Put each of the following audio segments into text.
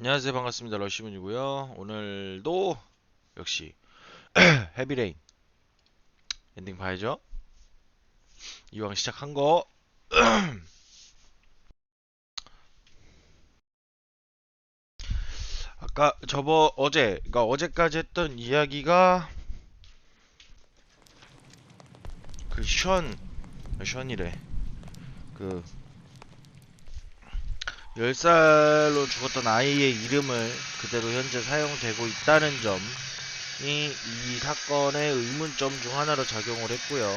안녕하세요, 반갑습니다. 러시문이고요. 오늘도 역시 헤비레인 엔딩 봐야죠. 이왕 시작한 거. 아까 그러니까 어제까지 했던 이야기가 그 션이래. 그 10살로 죽었던 아이의 이름을 그대로 현재 사용되고 있다는 점이 이 사건의 의문점 중 하나로 작용을 했고요.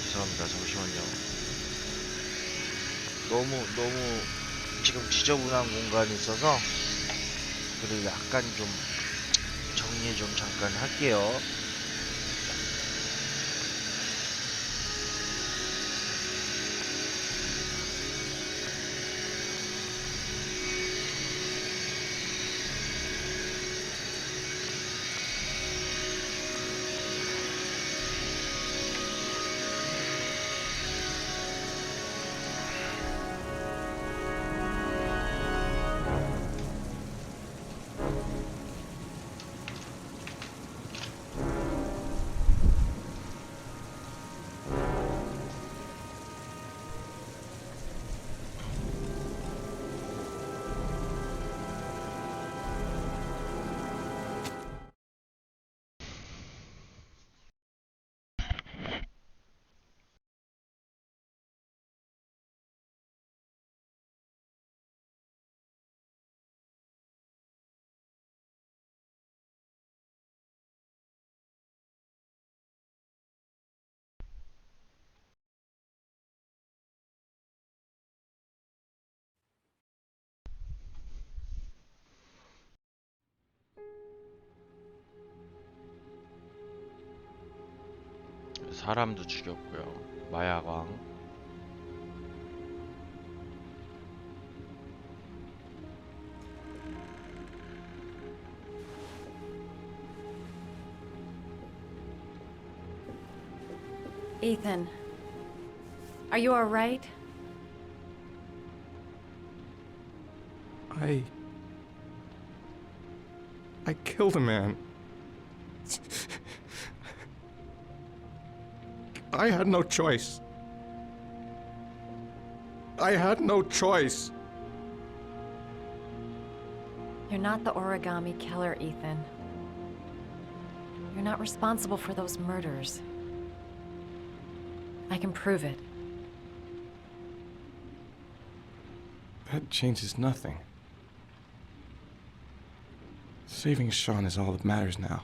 죄송합니다. 잠시만요. 너무 지금 지저분한 공간이 있어서 그리고 약간 좀 정리 좀 잠깐 할게요. 사람도 죽였고요. 마약왕. Ethan, are you all right? I killed a man. I had no choice. I had no choice. You're not the origami killer, Ethan. You're not responsible for those murders. I can prove it. That changes nothing. Saving Sean is all that matters now.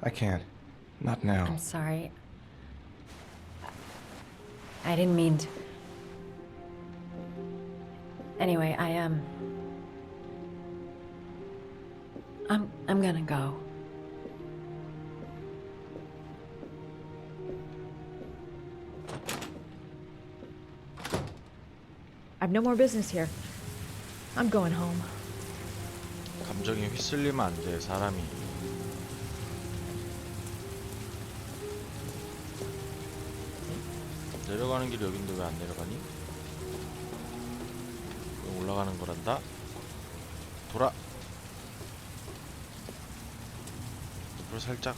I can't. Not now. I'm sorry. I didn't mean to. Anyway, I'm gonna go. I've no more business here. I'm going home. 감정이 휩쓸리면 안 돼, 사람이. 내려가는 길이 여긴데 왜 안 내려가니? 왜 올라가는 거란다? 돌아! 옆으로 살짝.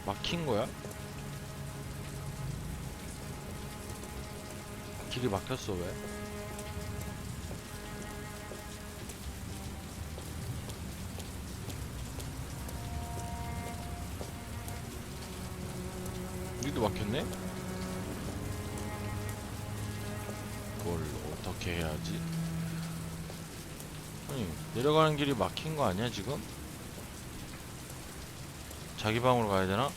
막힌 거야? 길이 막혔어, 왜? 여기도 막혔네? 그걸 어떻게 해야지? 아니, 내려가는 길이 막힌 거 아니야, 지금? 자기 방으로 가야 되나?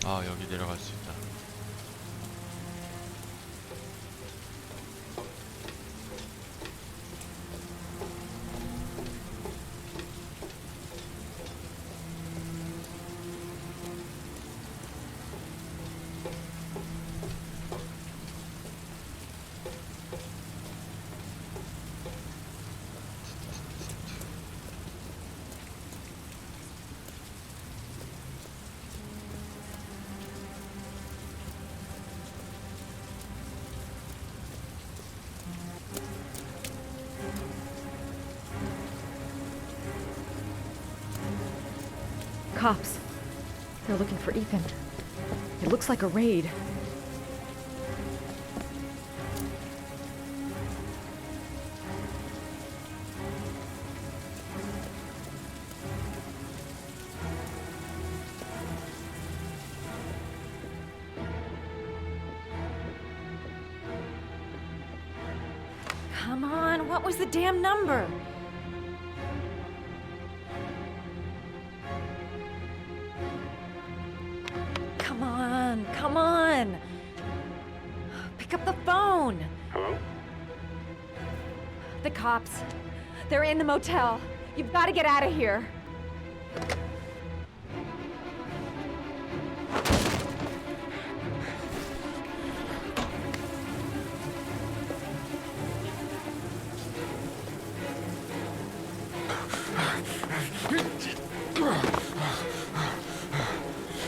아, 여기 내려갈 수 있다. Cops. They're looking for Ethan. It looks like a raid. Come on, what was the damn number? Come on. Pick up the phone. Hello? The cops. They're in the motel. You've got to get out of here.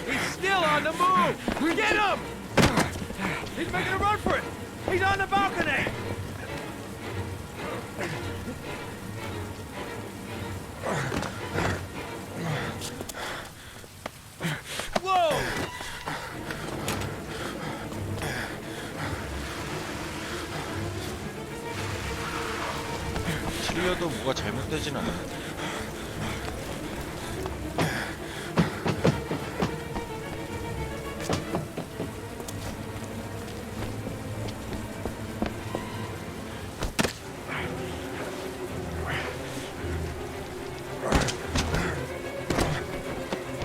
He's still on the move! Get him! He's making a run for it! He's on the balcony! Whoa! 틀려도 뭐가 잘못되진 않아.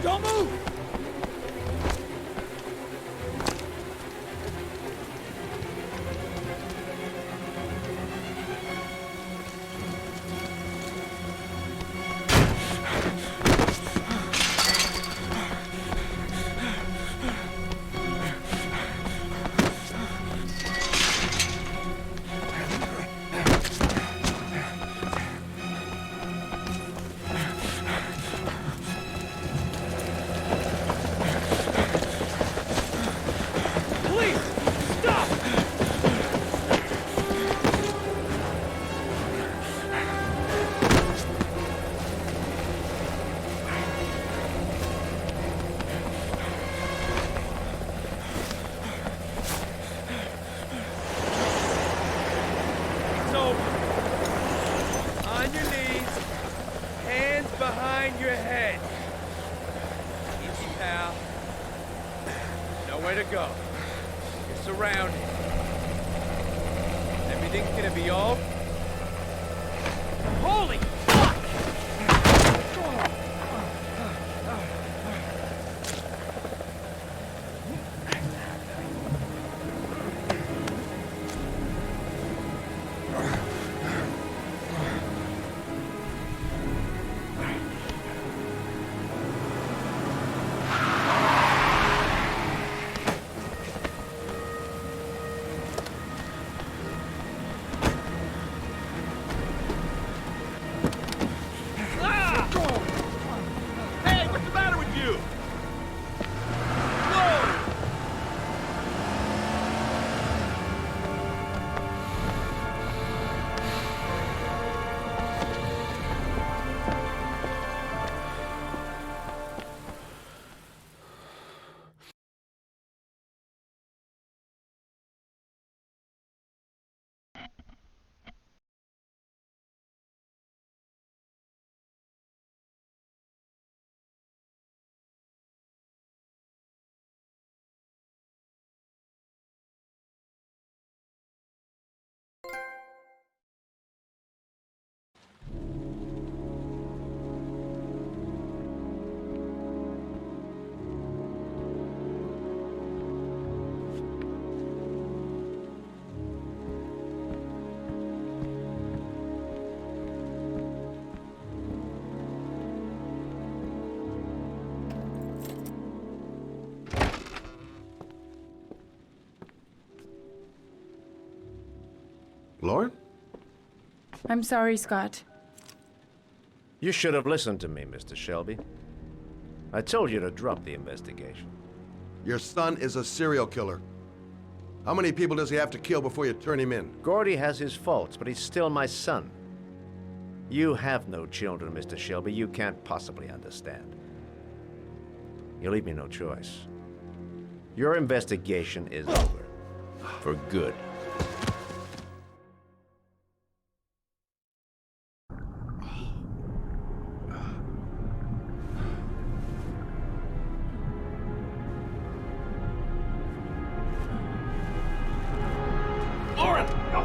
Don't move! Please, stop! It's over. On your knees, hands behind your head. Easy, pal. Nowhere to go. You're surrounded. Everything's gonna be all... Holy fuck! Lauren? I'm sorry, Scott. You should have listened to me, Mr. Shelby. I told you to drop the investigation. Your son is a serial killer. How many people does he have to kill before you turn him in? Gordy has his faults, but he's still my son. You have no children, Mr. Shelby. You can't possibly understand. You leave me no choice. Your investigation is over. For good. Lauren! No!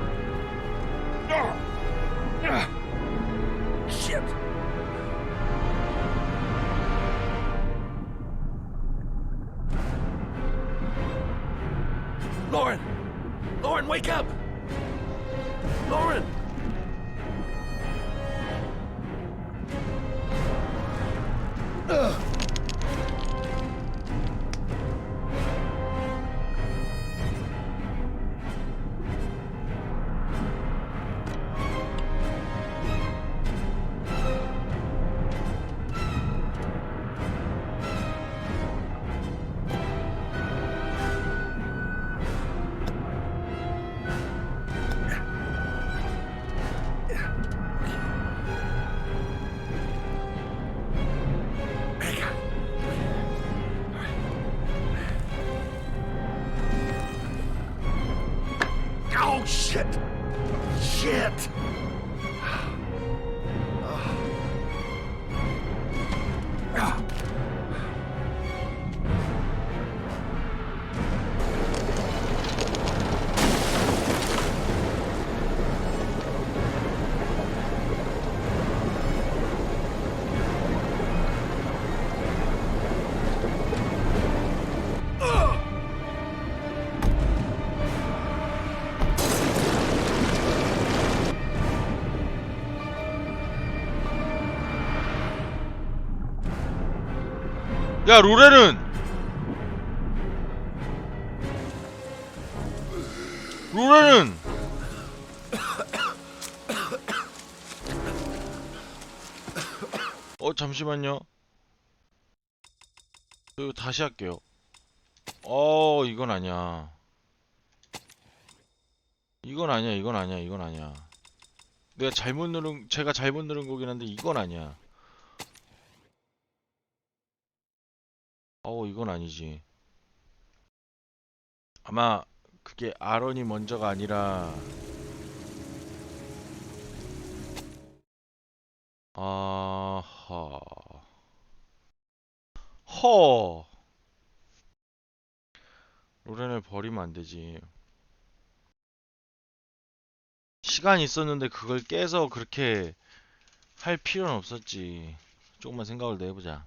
Shit! Lauren! Lauren, wake up! Lauren! Oh, shit! Shit! 야, 로렌은 잠시만요. 이거 다시 할게요. 이건 아니야. 이건 아니야. 제가 잘못 누른 거긴 한데 이건 아니야. 이건 아니지. 아마 그게 아론이 먼저가 아니라 로렌을 버리면 안 되지. 시간이 있었는데 그걸 깨서 그렇게 할 필요는 없었지. 조금만 생각을 더 해보자.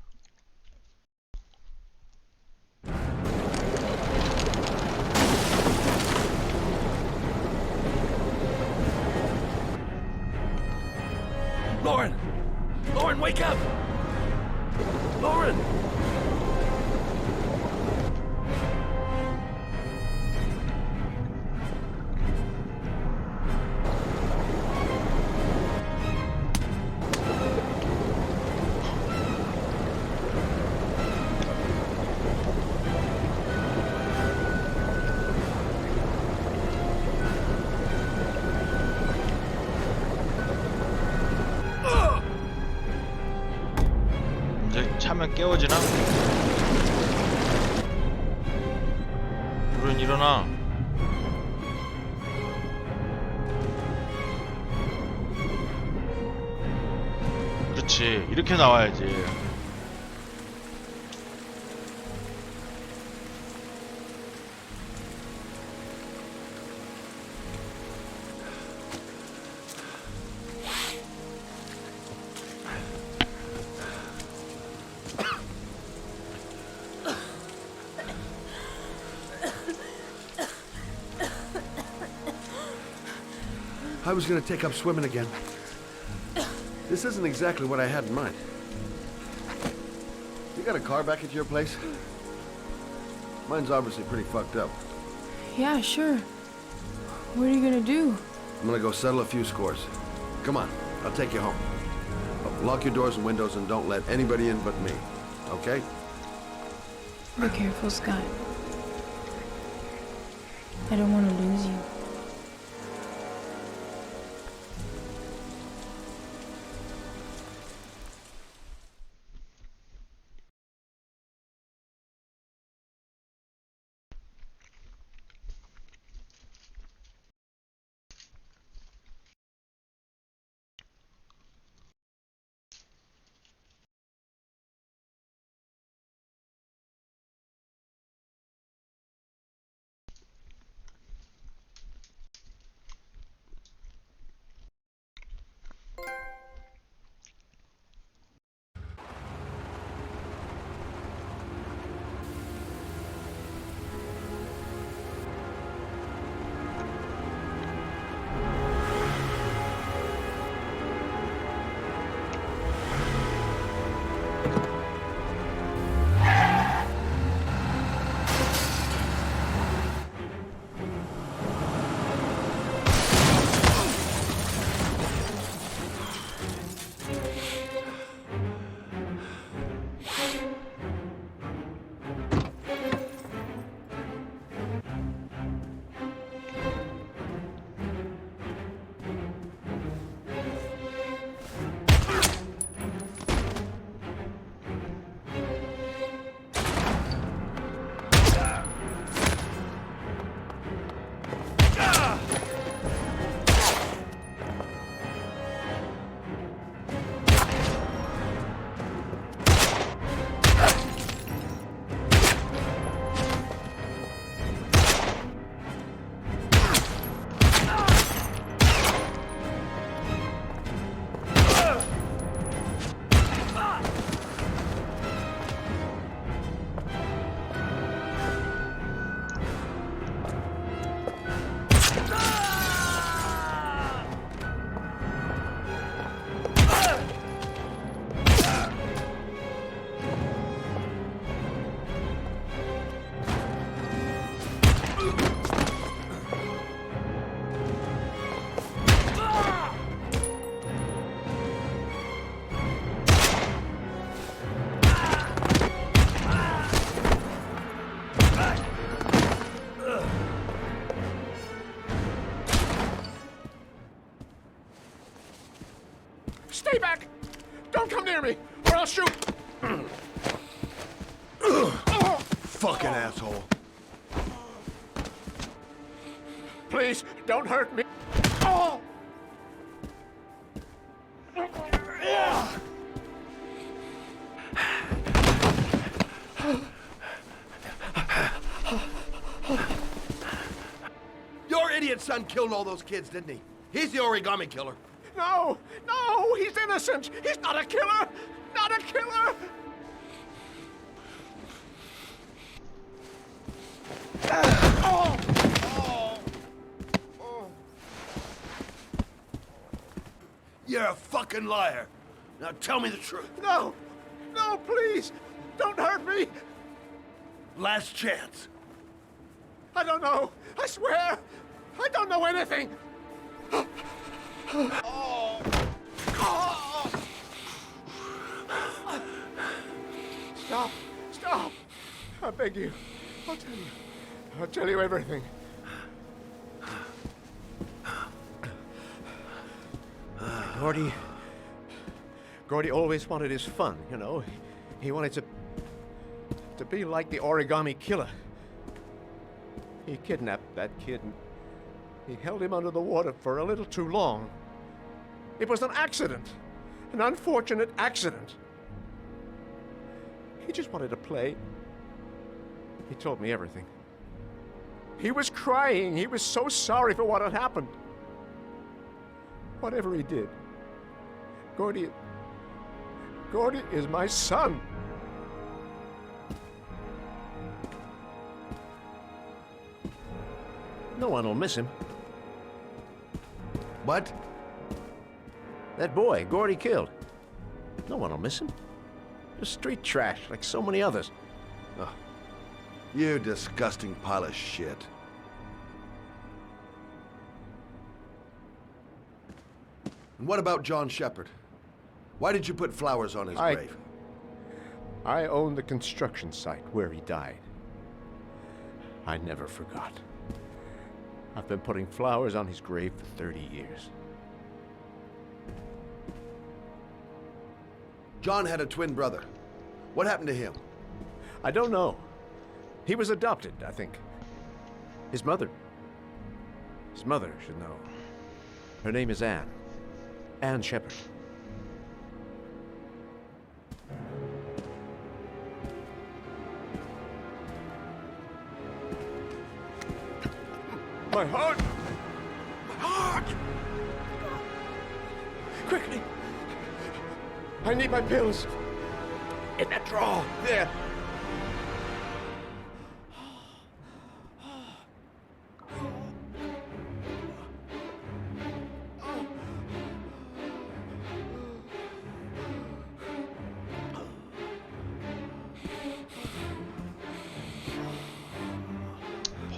Lauren! Lauren, wake up! Lauren! 차면 깨워지나? 로렌 일어나. 그렇지, 이렇게 나와야지. I was gonna take up swimming again. This isn't exactly what I had in mind. You got a car back at your place? Mine's obviously pretty fucked up. Yeah, sure. What are you gonna do? I'm gonna go settle a few scores. Come on, I'll take you home. But lock your doors and windows and don't let anybody in but me. Okay? Be careful, Scott. I don't want to lose you. Stay back! Don't come near me, or I'll shoot! Fucking asshole. Please, don't hurt me. Oh! Your idiot son killed all those kids, didn't he? He's the origami killer. No, no, he's innocent. He's not a killer. Not a killer. You're a fucking liar. Now tell me the truth. No, no, please, don't hurt me. Last chance. I don't know. I swear, I don't know anything. Stop, stop. I beg you. I'll tell you everything. Gordy always wanted his fun, you know. He wanted to be like the origami killer. He kidnapped that kid and he held him under the water for a little too long. It was an accident, an unfortunate accident. He just wanted to play. He told me everything. He was crying. He was so sorry for what had happened. Whatever he did, Gordy is my son. No one will miss him. What? That boy, Gordy killed. No one will miss him. Just street trash, like so many others. Oh, you disgusting pile of shit. And what about John Shepard? Why did you put flowers on his grave? I own the construction site where he died. I never forgot. I've been putting flowers on his grave for 30 years. John had a twin brother. What happened to him? I don't know. He was adopted, I think. His mother should know. Her name is Anne. Anne Shepard. My heart! My heart! Quickly! I need my pills. In that drawer. There.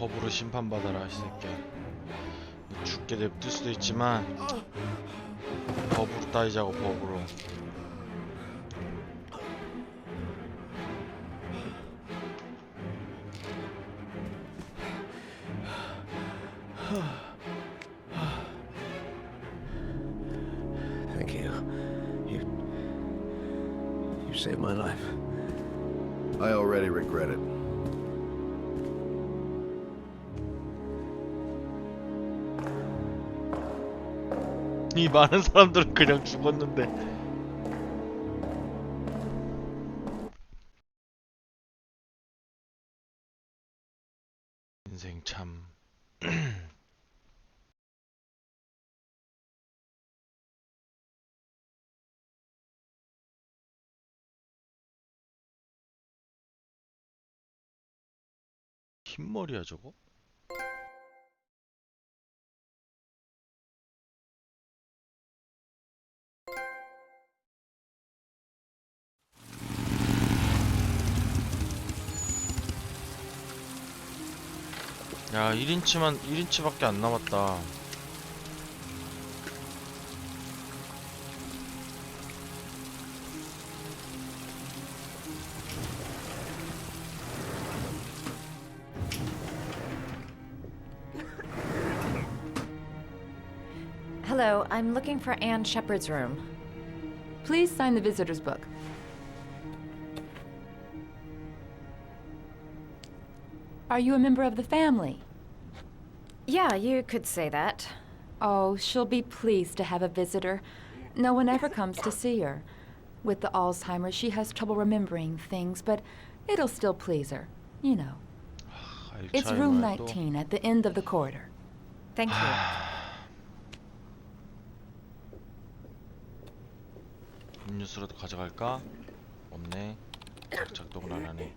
법으로 심판받아라 이 새끼야. 죽게 냅둘 수도 있지만 법으로 따지자고. 법으로. Thank you. You saved my life. I already regret it. 이 많은 사람들은 그냥 죽었는데. 인생 참. 흰머리야 저거? 야, 1인치밖에 안 남았다. Hello, I'm looking for Anne Shepard's room. Please sign the visitor's book. Are you a member of the family? Yeah, you could say that. Oh, she'll be pleased to have a visitor. No one ever comes to see her. With the Alzheimer's, she has trouble remembering things, but it'll still please her. You know. It's room 19 at the end of the corridor. Thank you. 음료수라도 가져갈까? 없네. 작동을 안 하네.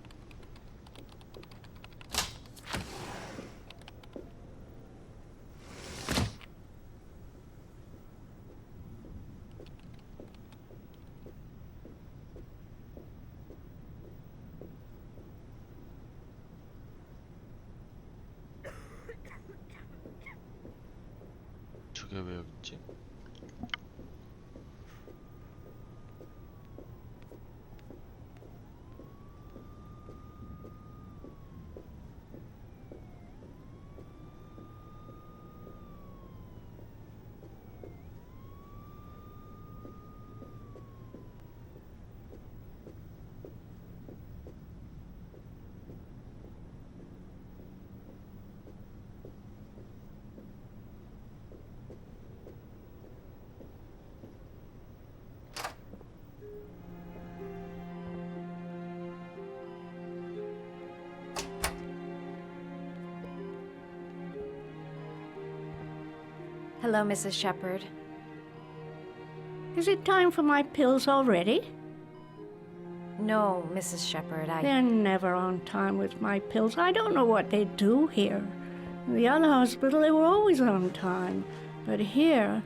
저게 왜 여기 있지? Hello, Mrs. Shepard. Is it time for my pills already? No, Mrs. Shepard, They're never on time with my pills. I don't know what they do here. In the other hospital, they were always on time. But here...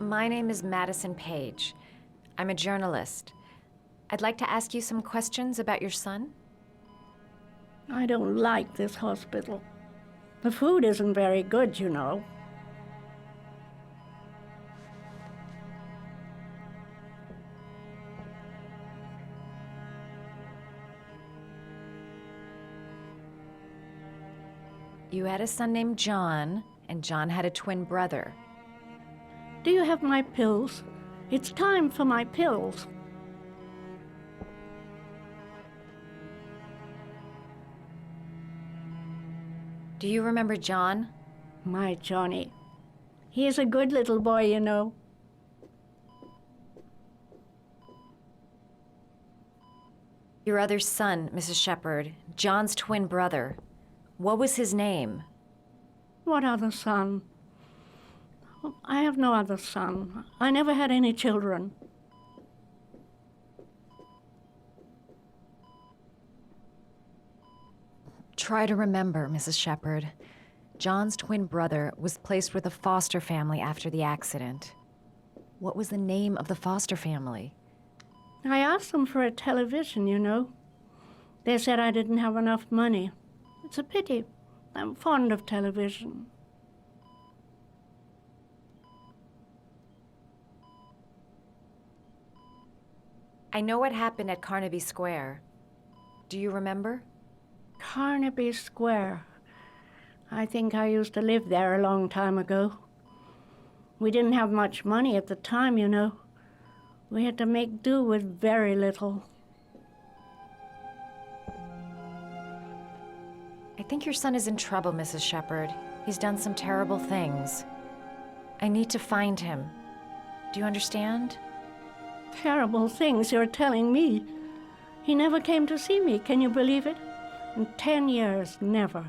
My name is Madison Page. I'm a journalist. I'd like to ask you some questions about your son. I don't like this hospital. The food isn't very good, you know. You had a son named John, and John had a twin brother. Do you have my pills? It's time for my pills. Do you remember John? My Johnny. He is a good little boy, you know. Your other son, Mrs. Shepherd, John's twin brother. What was his name? What other son? I have no other son. I never had any children. Try to remember, Mrs. Shepherd. John's twin brother was placed with a foster family after the accident. What was the name of the foster family? I asked them for a television, you know. They said I didn't have enough money. It's a pity. I'm fond of television. I know what happened at Carnaby Square. Do you remember? Carnaby Square. I think I used to live there a long time ago. We didn't have much money at the time, you know. We had to make do with very little. I think your son is in trouble, Mrs. Shepherd. He's done some terrible things. I need to find him. Do you understand? Terrible things you're telling me. He never came to see me, can you believe it? In 10 years, never.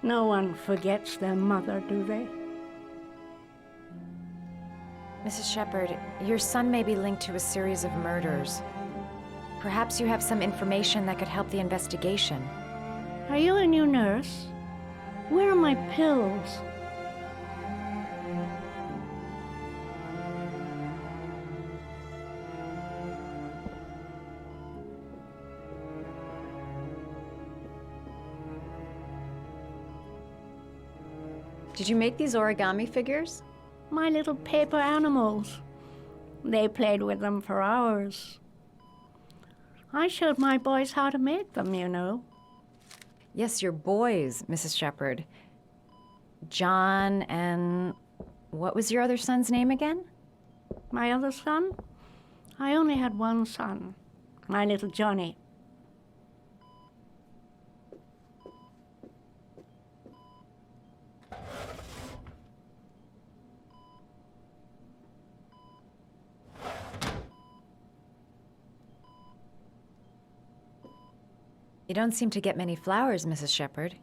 No one forgets their mother, do they? Mrs. Shepherd, your son may be linked to a series of murders. Perhaps you have some information that could help the investigation. Are you a new nurse? Where are my pills? Did you make these origami figures? My little paper animals. They played with them for hours. I showed my boys how to make them, you know. Yes, your boys, Mrs. Shepherd. John and... what was your other son's name again? My other son? I only had one son, my little Johnny. You don't seem to get many flowers, Mrs. Shepherd.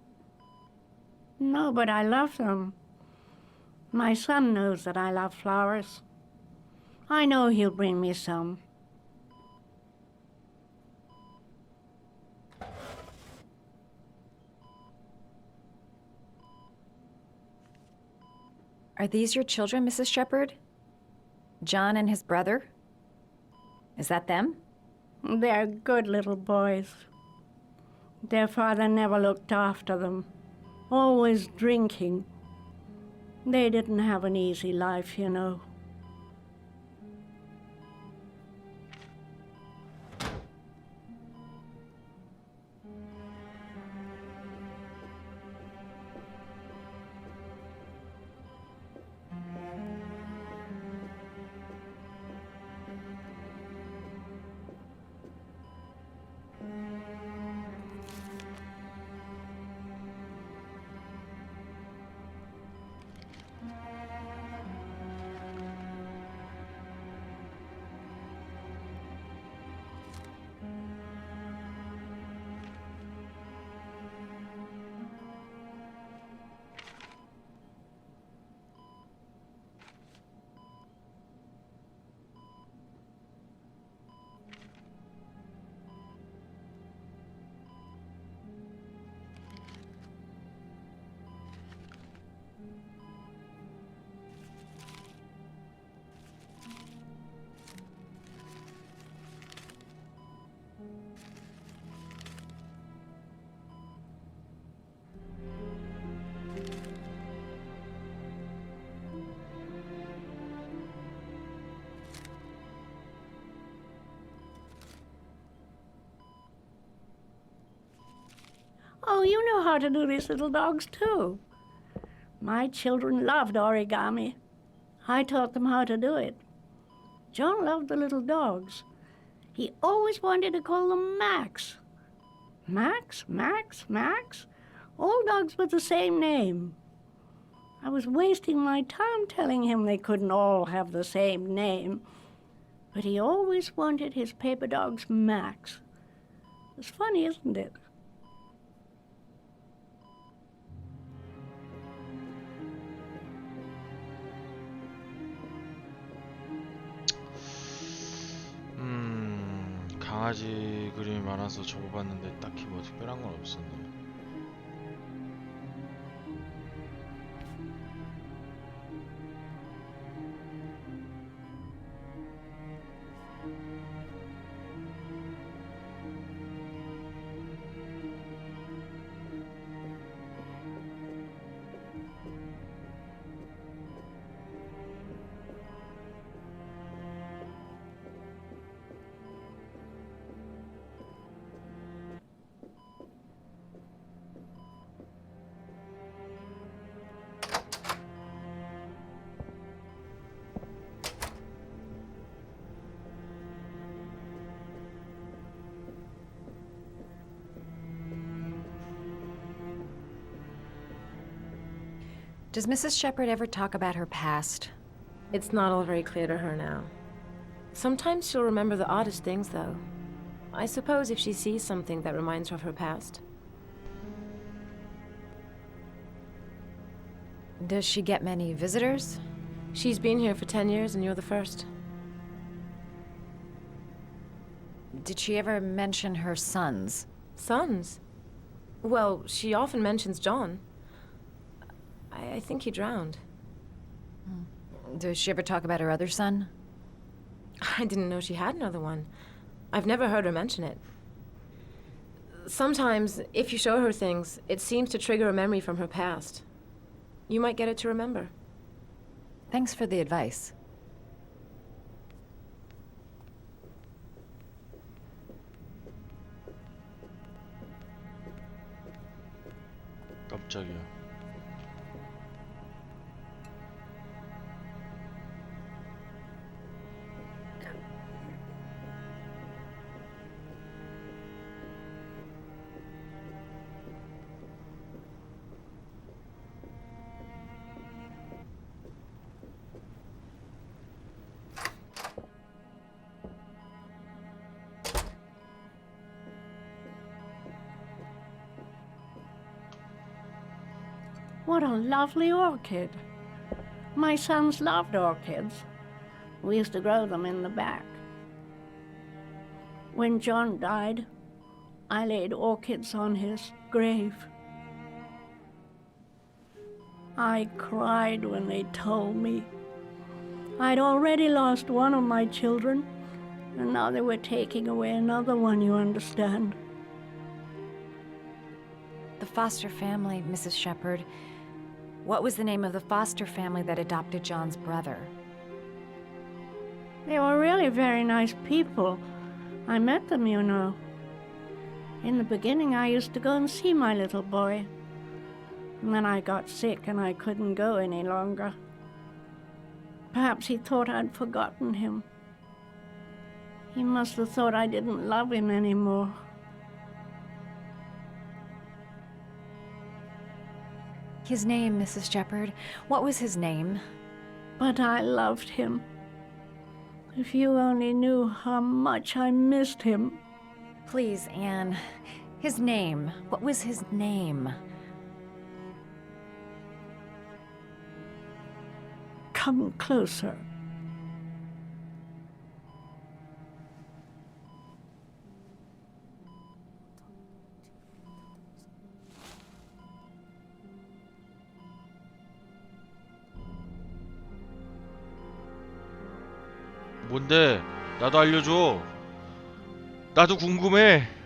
No, but I love them. My son knows that I love flowers. I know he'll bring me some. Are these your children, Mrs. Shepherd? John and his brother? Is that them? They're good little boys. Their father never looked after them, always drinking. They didn't have an easy life, you know. Oh, you know how to do these little dogs, too. My children loved origami. I taught them how to do it. John loved the little dogs. He always wanted to call them Max. Max, Max, Max? All dogs with the same name. I was wasting my time telling him they couldn't all have the same name. But he always wanted his paper dogs Max. It's funny, isn't it? 강아지 그림이 많아서 적어봤는데 딱히 뭐 특별한 건 없었네요. Does Mrs. Shepherd ever talk about her past? It's not all very clear to her now. Sometimes she'll remember the oddest things, though. I suppose if she sees something that reminds her of her past. Does she get many visitors? She's been here for 10 years, and you're the first. Did she ever mention her sons? Sons? Well, she often mentions John. I think he drowned. Does she ever talk about her other son? I didn't know she had another one. I've never heard her mention it. Sometimes, if you show her things, it seems to trigger a memory from her past. You might get it to remember. Thanks for the advice. 깜짝이야. What a lovely orchid. My sons loved orchids. We used to grow them in the back. When John died, I laid orchids on his grave. I cried when they told me. I'd already lost one of my children, and now they were taking away another one, you understand. The foster family, Mrs. Shepherd. What was the name of the foster family that adopted John's brother? They were really very nice people. I met them, you know. In the beginning, I used to go and see my little boy. And then I got sick and I couldn't go any longer. Perhaps he thought I'd forgotten him. He must have thought I didn't love him anymore. His name, Mrs. Shepherd. What was his name? But I loved him. If you only knew how much I missed him. Please, Anne. His name. What was his name? Come closer. 뭔데? 나도 알려줘. 나도 궁금해.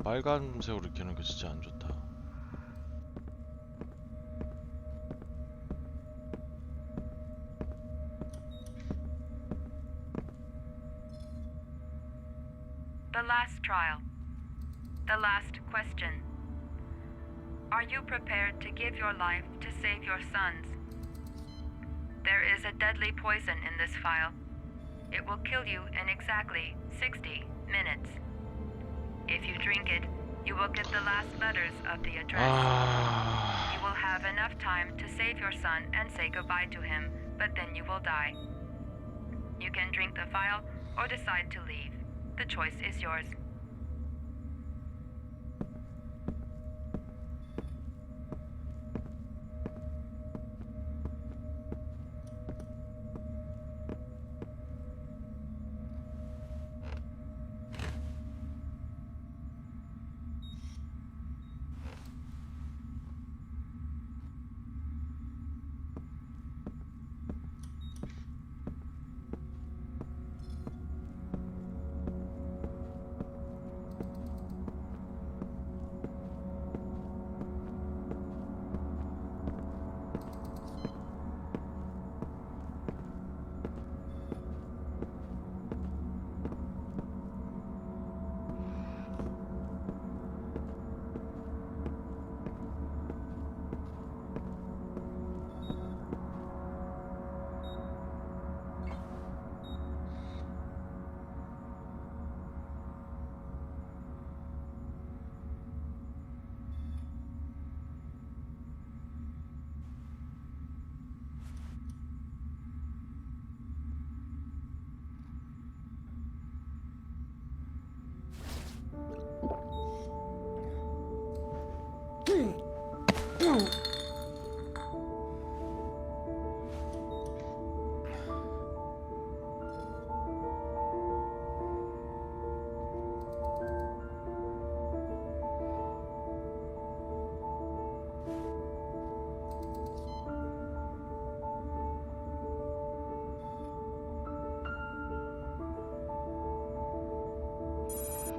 빨간색으로 이렇게 하는 게 진짜 안 좋다. The last trial. The last question. Are you prepared to give your life to save your sons? There is a deadly poison in this file. It will kill you in exactly 60 minutes. If you drink it, you will get the last letters of the address. You will have enough time to save your son and say goodbye to him, but then you will die. You can drink the file or decide to leave. The choice is yours.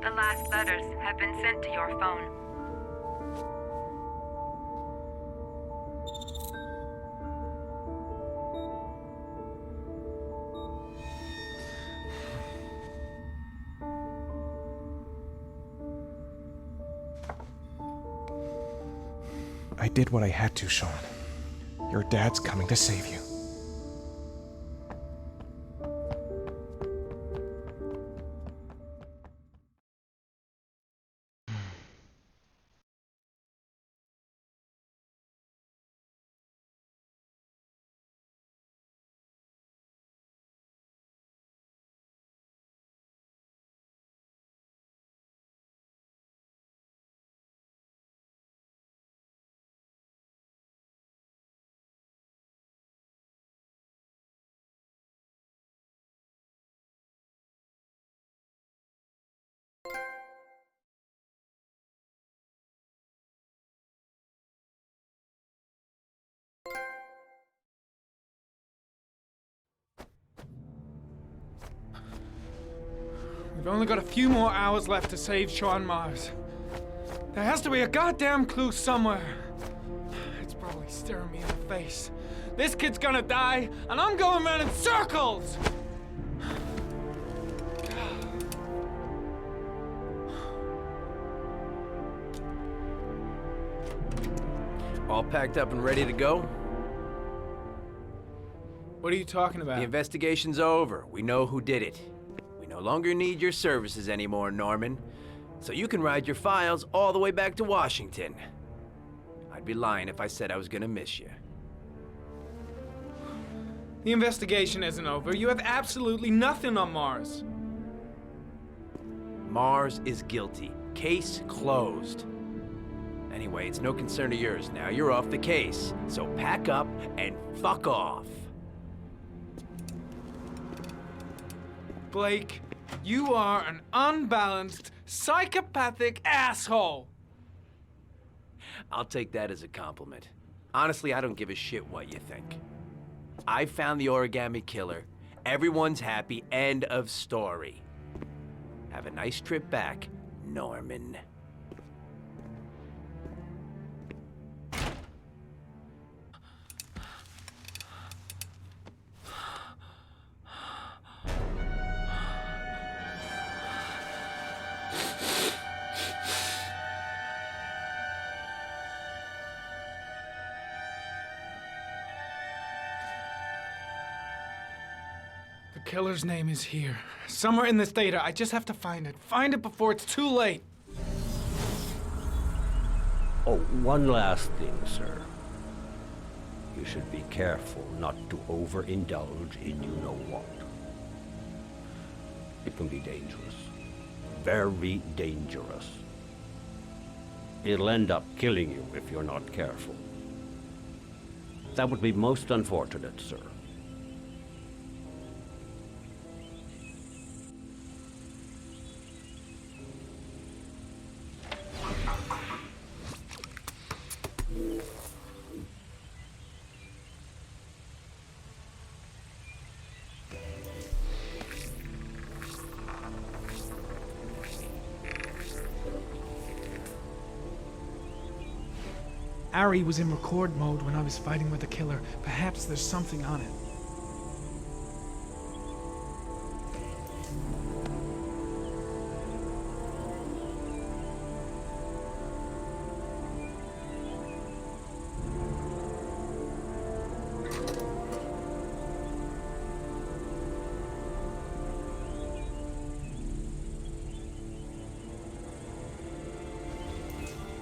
The last letters have been sent to your phone. I did what I had to, Sean. Your dad's coming to save you. We've only got a few more hours left to save Sean Mars. There has to be a goddamn clue somewhere. It's probably staring me in the face. This kid's gonna die, and I'm going around in circles! All packed up and ready to go? What are you talking about? The investigation's over. We know who did it. We no longer need your services anymore, Norman. So you can ride your files all the way back to Washington. I'd be lying if I said I was gonna miss you. The investigation isn't over. You have absolutely nothing on Mars. Mars is guilty. Case closed. Anyway, it's no concern of yours now. You're off the case. So pack up and fuck off. Blake, you are an unbalanced, psychopathic asshole! I'll take that as a compliment. Honestly, I don't give a shit what you think. I found the origami killer. Everyone's happy. End of story. Have a nice trip back, Norman. killer's name is here. Somewhere in this data. I just have to find it. Find it before it's too late. Oh, one last thing, sir. You should be careful not to overindulge in you-know-what. It can be dangerous. Very dangerous. It'll end up killing you if you're not careful. That would be most unfortunate, sir. Ari was in record mode when I was fighting with the killer. Perhaps there's something on it.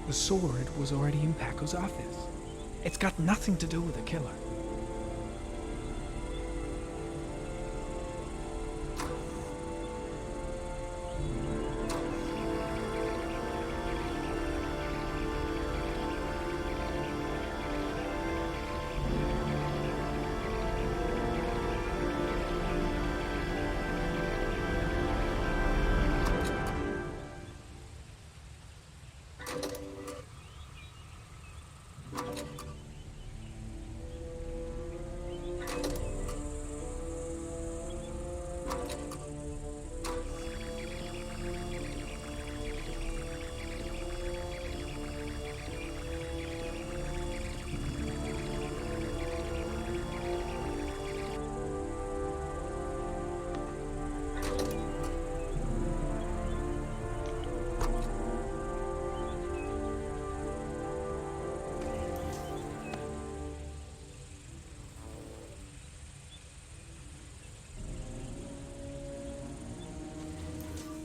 The sword was already in Paco's office. It's got nothing to do with the killer.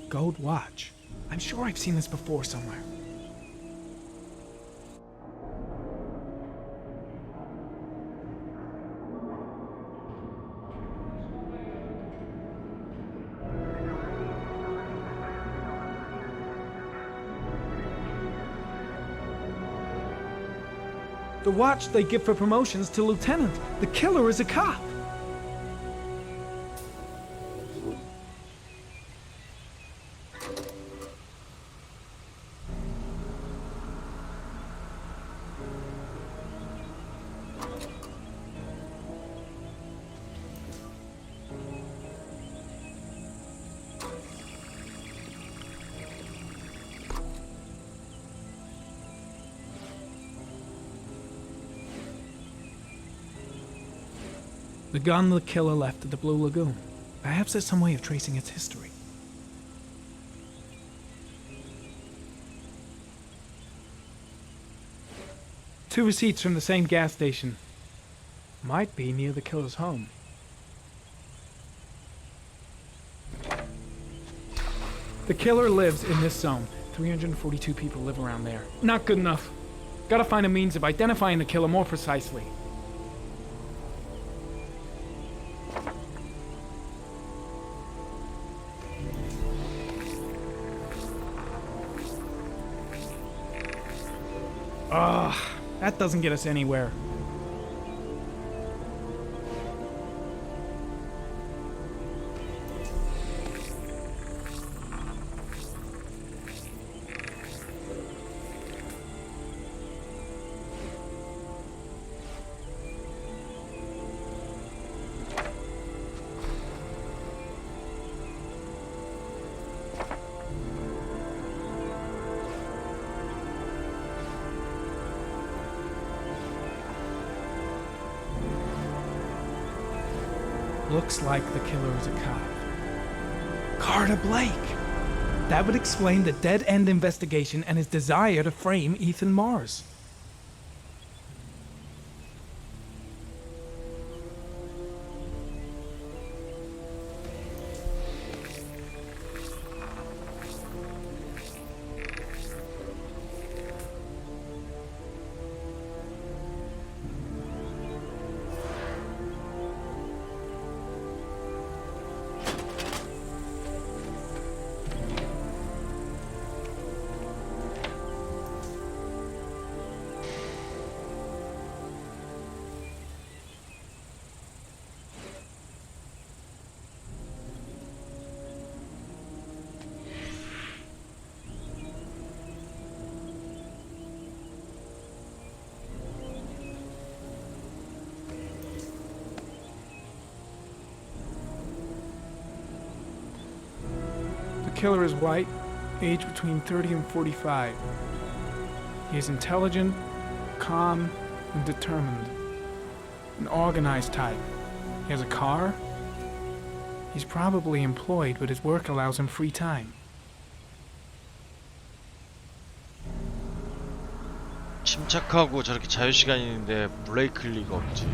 Gold watch. I'm sure I've seen this before somewhere. The watch they give for promotions to lieutenant. The killer is a cop. The gun the killer left at the Blue Lagoon. Perhaps there's some way of tracing its history. Two receipts from the same gas station. Might be near the killer's home. The killer lives in this zone. 342 people live around there. Not good enough. Gotta find a means of identifying the killer more precisely. Ugh, that doesn't get us anywhere. Looks like the killer is a cop. Carter Blake! That would explain the dead-end investigation and his desire to frame Ethan Mars. killer is white, age between 30 and 45. He is intelligent, calm, and determined. An organized type. He has a car. He's probably employed, but his work allows him free time. 침착하고 저렇게 자유시간이 있는데 브레이크일 리가 없지.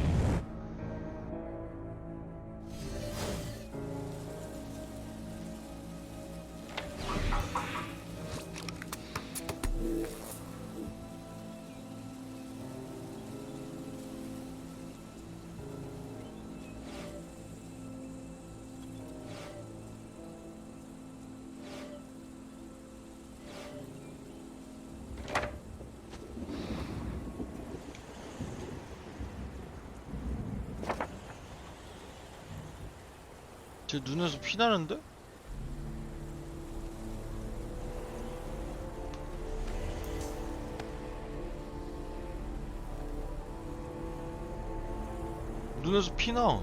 제 눈에서 피 나는데? 눈에서 피 나.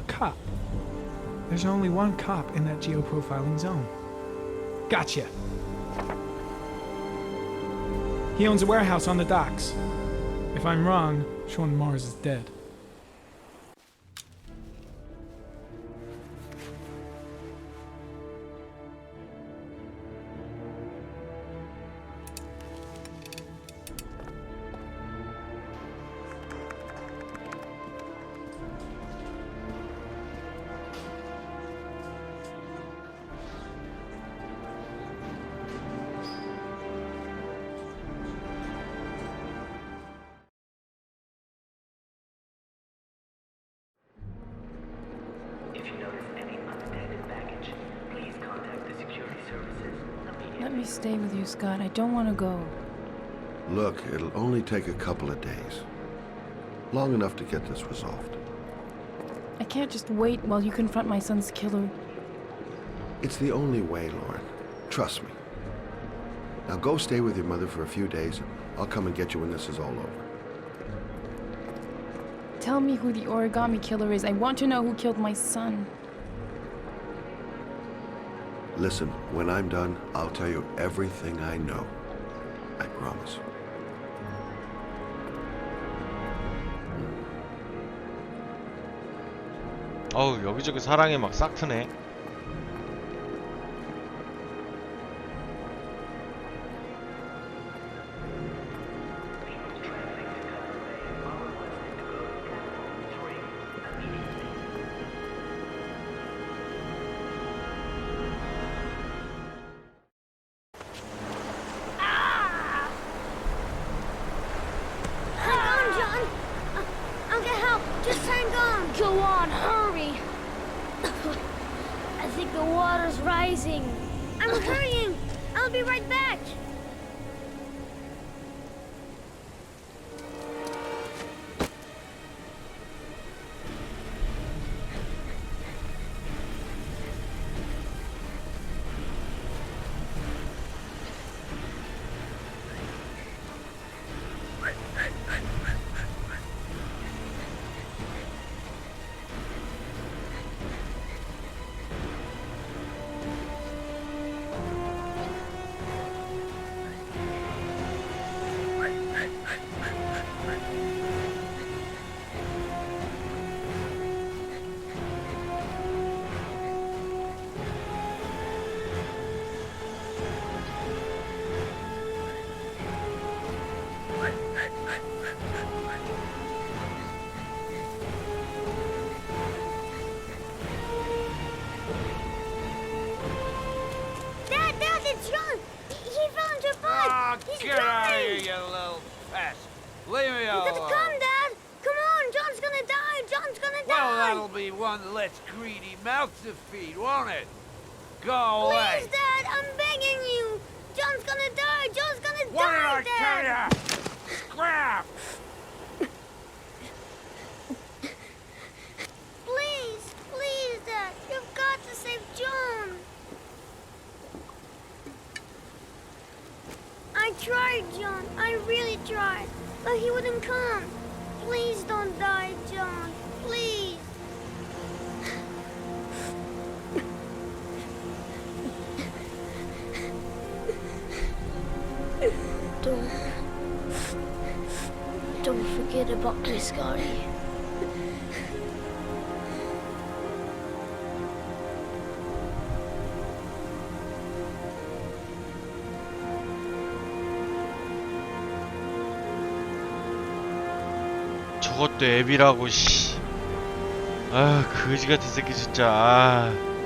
Cop. There's only one cop in that geoprofiling zone. Gotcha. He owns a warehouse on the docks. If I'm wrong, Sean Mars is dead. Let me stay with you, Scott. I don't want to go. Look, it'll only take a couple of days. Long enough to get this resolved. I can't just wait while you confront my son's killer. It's the only way, Lauren. Trust me. Now go stay with your mother for a few days. I'll come and get you when this is all over. Tell me who the origami killer is. I want to know who killed my son. Listen, when I'm done, I'll tell you everything I know. I promise. 어우, 여기저기 사랑에 막 싹 트네. Go on, hurry! I think the water's rising. I'm hurrying! I'll be right back! That'll be one less greedy mouth to feed, won't it? Go away. Please, Dad, I'm begging you. John's gonna die. John's gonna What die, did I tell ya? Scrap! Please, please, Dad. You've got to save John. I tried, John. I really tried. But he wouldn't come. Please don't die, John. Please. Don't forget about me, Scotty. 저것도 앱이라고 씨. 아, 거지 같은 새끼 진짜. 아.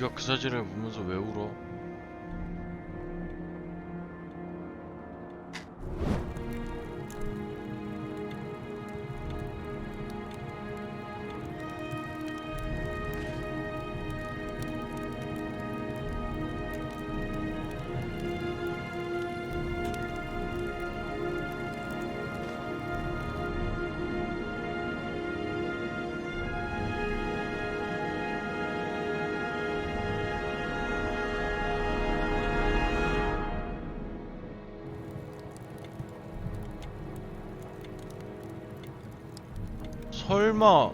네가 그 사진을 보면서 왜 울어? 설마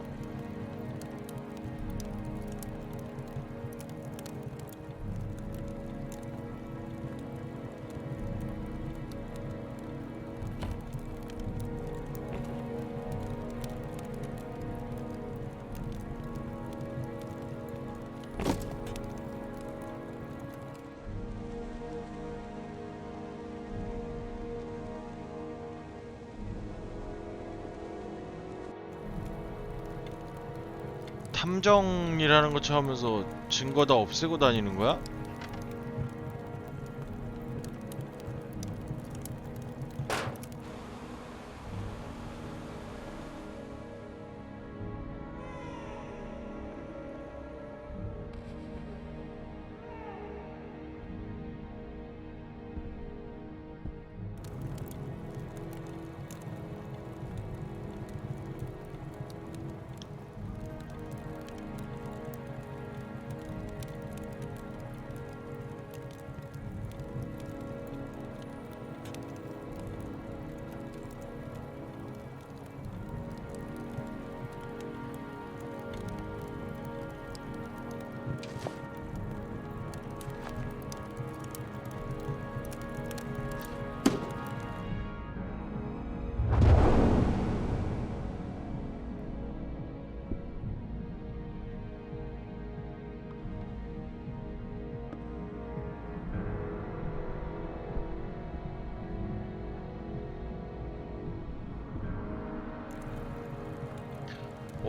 탐정이라는 거 처음에서 증거 다 없애고 다니는 거야?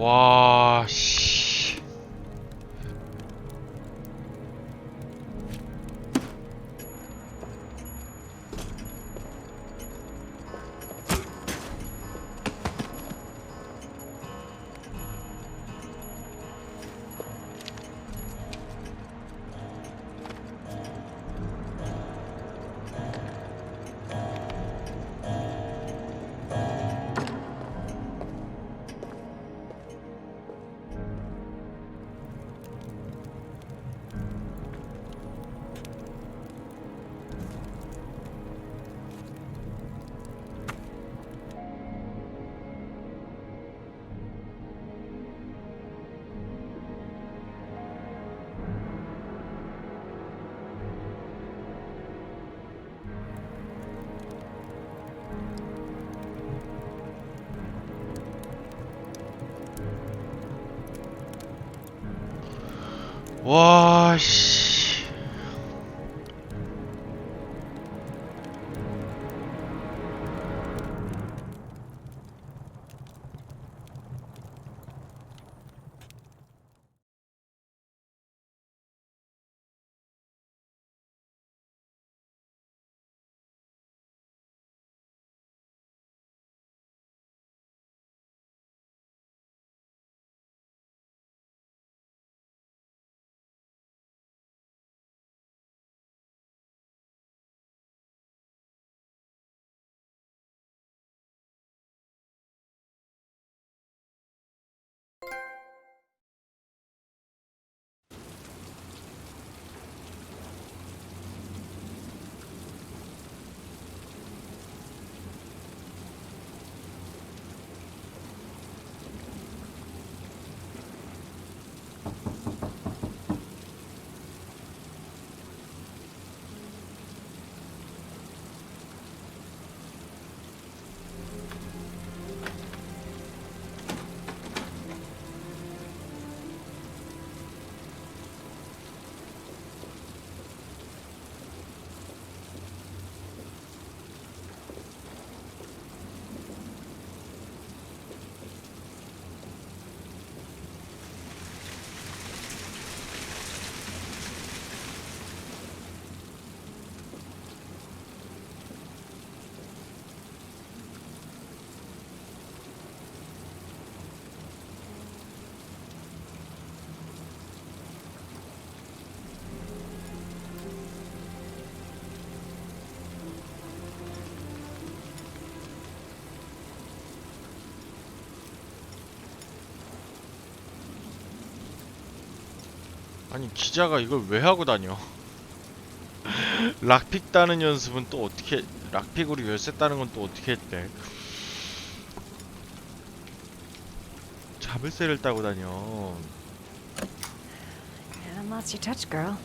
와, 씨. 와, 씨. 아니 기자가 이걸 왜 하고 다녀? 락픽 따는 연습은 또 어떻게, 락픽으로 열쇠 따는 건 또 어떻게 했대? 자물쇠를 따고 다녀. And lots you touch, girl.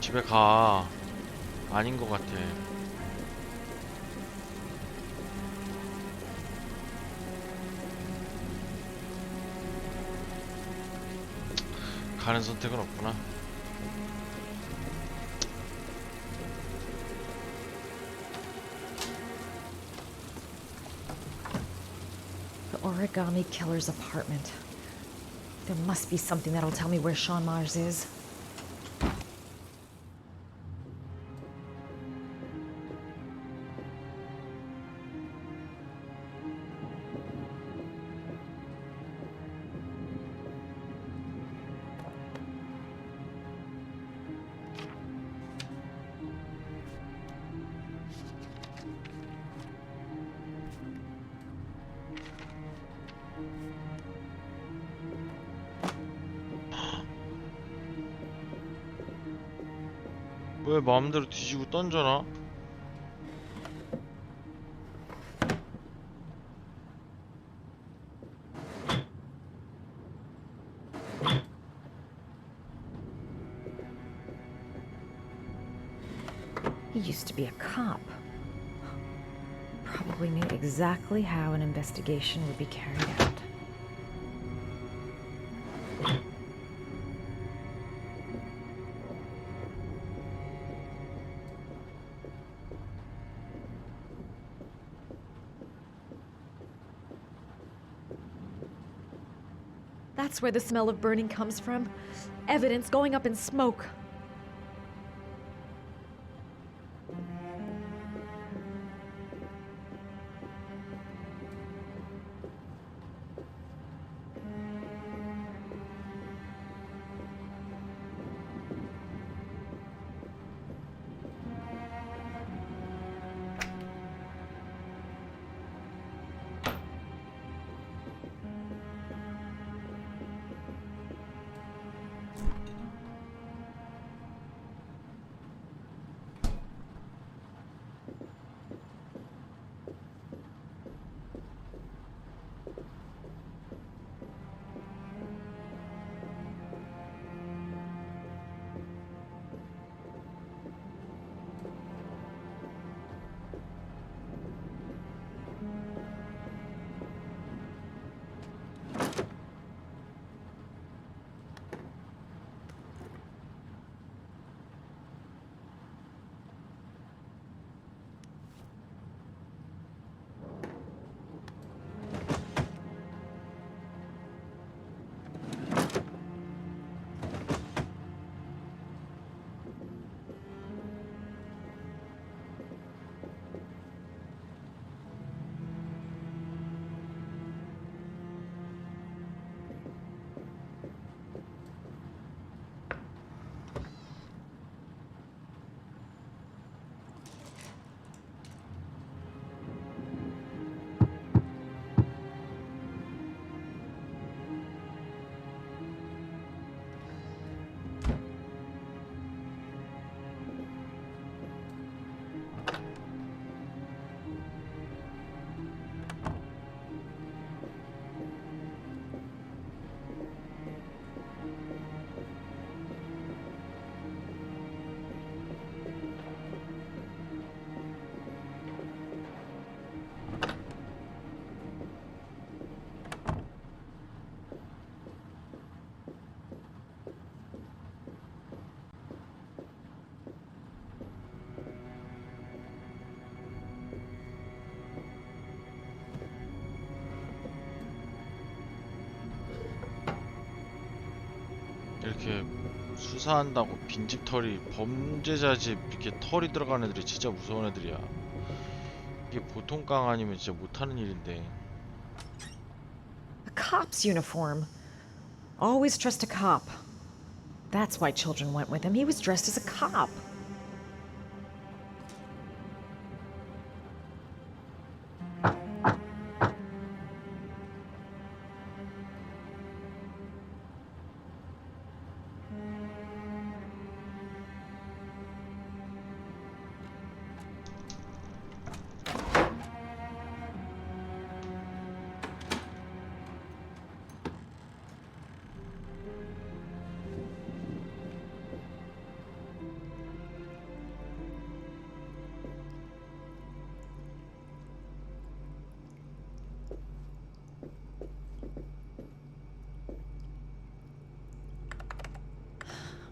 집에 가. 아닌 것 같아. 가는 선택은 없구나. The origami killer's apartment. There must be something that'll tell me where Sean Mars is. 왜 마음대로 뒤지고 던져놔? He used to be a cop. Probably knew exactly how an investigation would be carried out. That's where the smell of burning comes from. Evidence going up in smoke. 수사한다고 빈집 털이 범죄자 집 이렇게 털이 들어간 애들이 진짜 무서운 애들이야. 이게 보통 깡 아니면 진짜 못하는 일인데. A cop's uniform. Always trust a cop. That's why children went with him. He was dressed as a cop.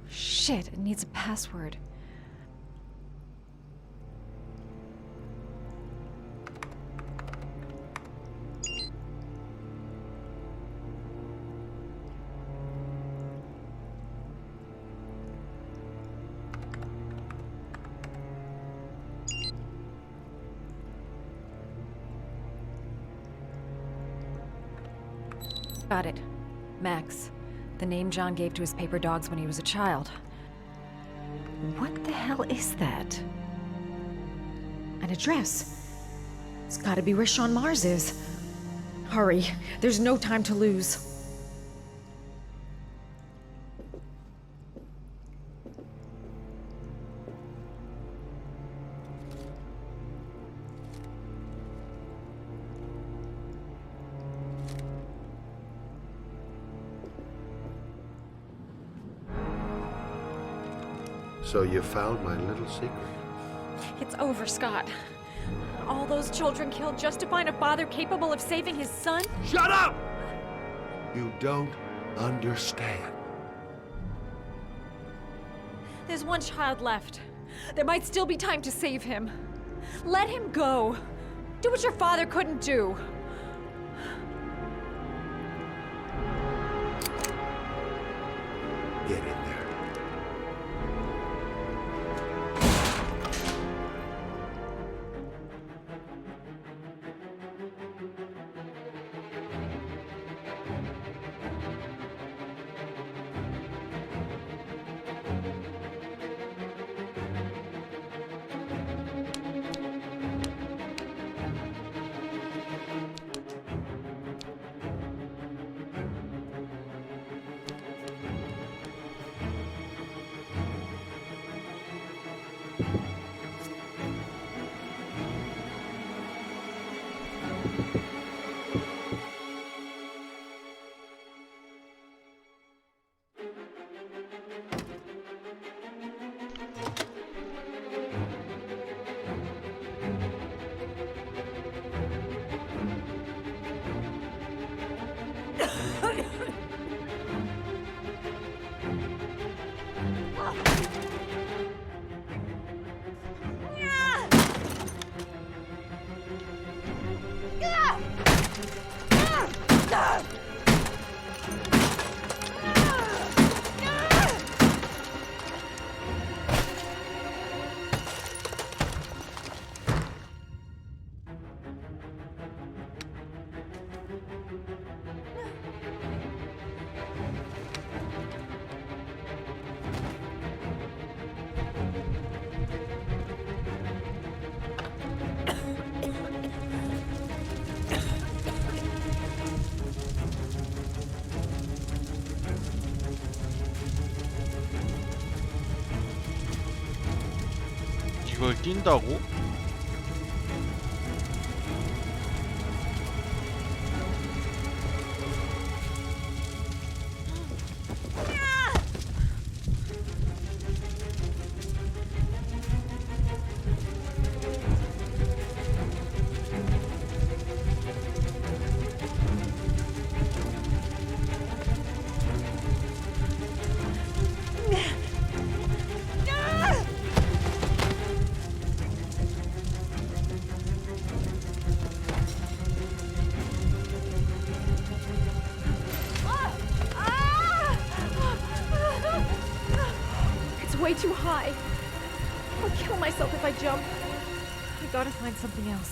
Shit, it needs a password. Got it. Max. The name John gave to his paper dogs when he was a child. What the hell is that? An address. It's gotta be where Sean Mars is. Hurry, there's no time to lose. So you found my little secret. It's over, Scott. All those children killed just to find a father capable of saving his son? Shut up! You don't understand. There's one child left. There might still be time to save him. Let him go. Do what your father couldn't do. Get in there. 이걸 뛴다고? too high. I'll kill myself if I jump. I gotta find something else.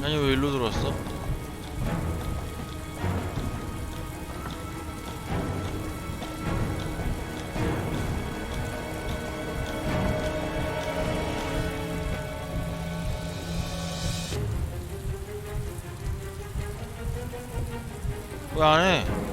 아니 왜 일로 들어왔어? 왜 안 해?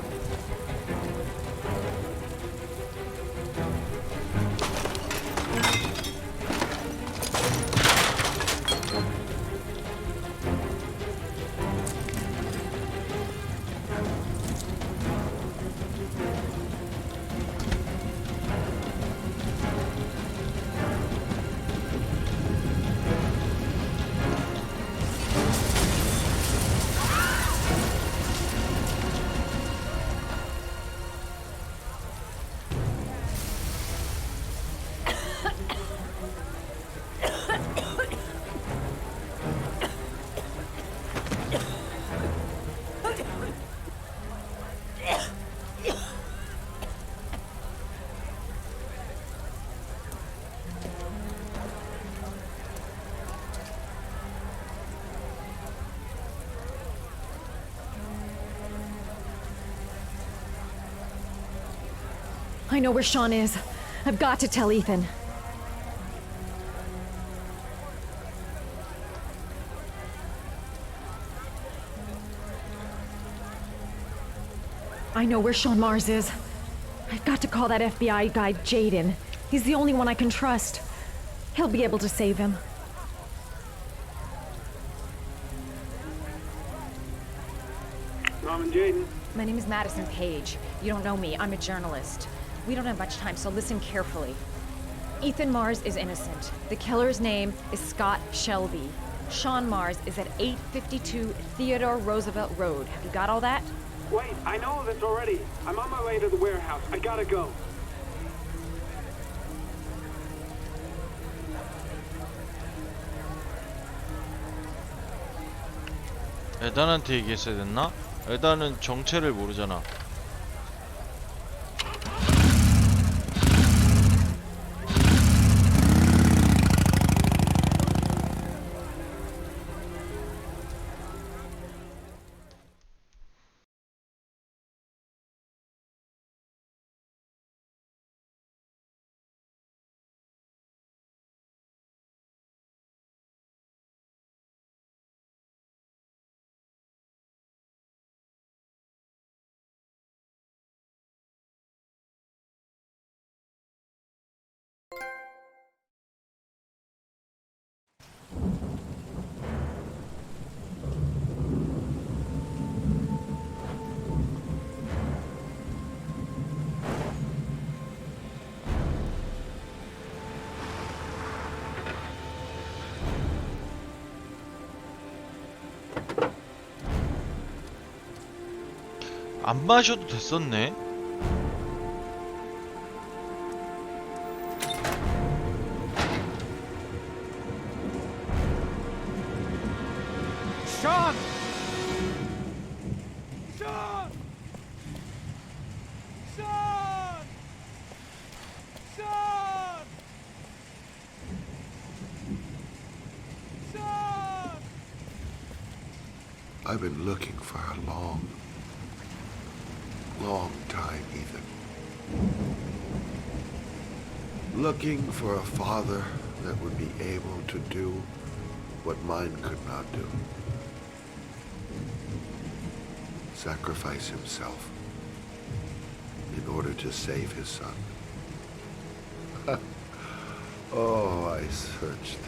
I know where Sean is. I've got to tell Ethan. I know where Sean Mars is. I've got to call that FBI guy Jaden. He's the only one I can trust. He'll be able to save him. Mom and Jaden. My name is Madison Page. You don't know me. I'm a journalist. We don't have much time, so listen carefully. Ethan Mars is innocent. The killer's name is Scott Shelby. Sean Mars is at 852 Theodore Roosevelt Road. Have you got all that? Wait, I know this already. I'm on my way to the warehouse. I gotta go. 에단한테 얘기했어야 됐나? 에단은 정체를 모르잖아. 안 마셔도 됐었네. Sean! Sean! Sean! Sean! Sean! I've been looking for a long time, Ethan. Looking for a father that would be able to do what mine could not do. Sacrifice himself in order to save his son. Oh, I searched.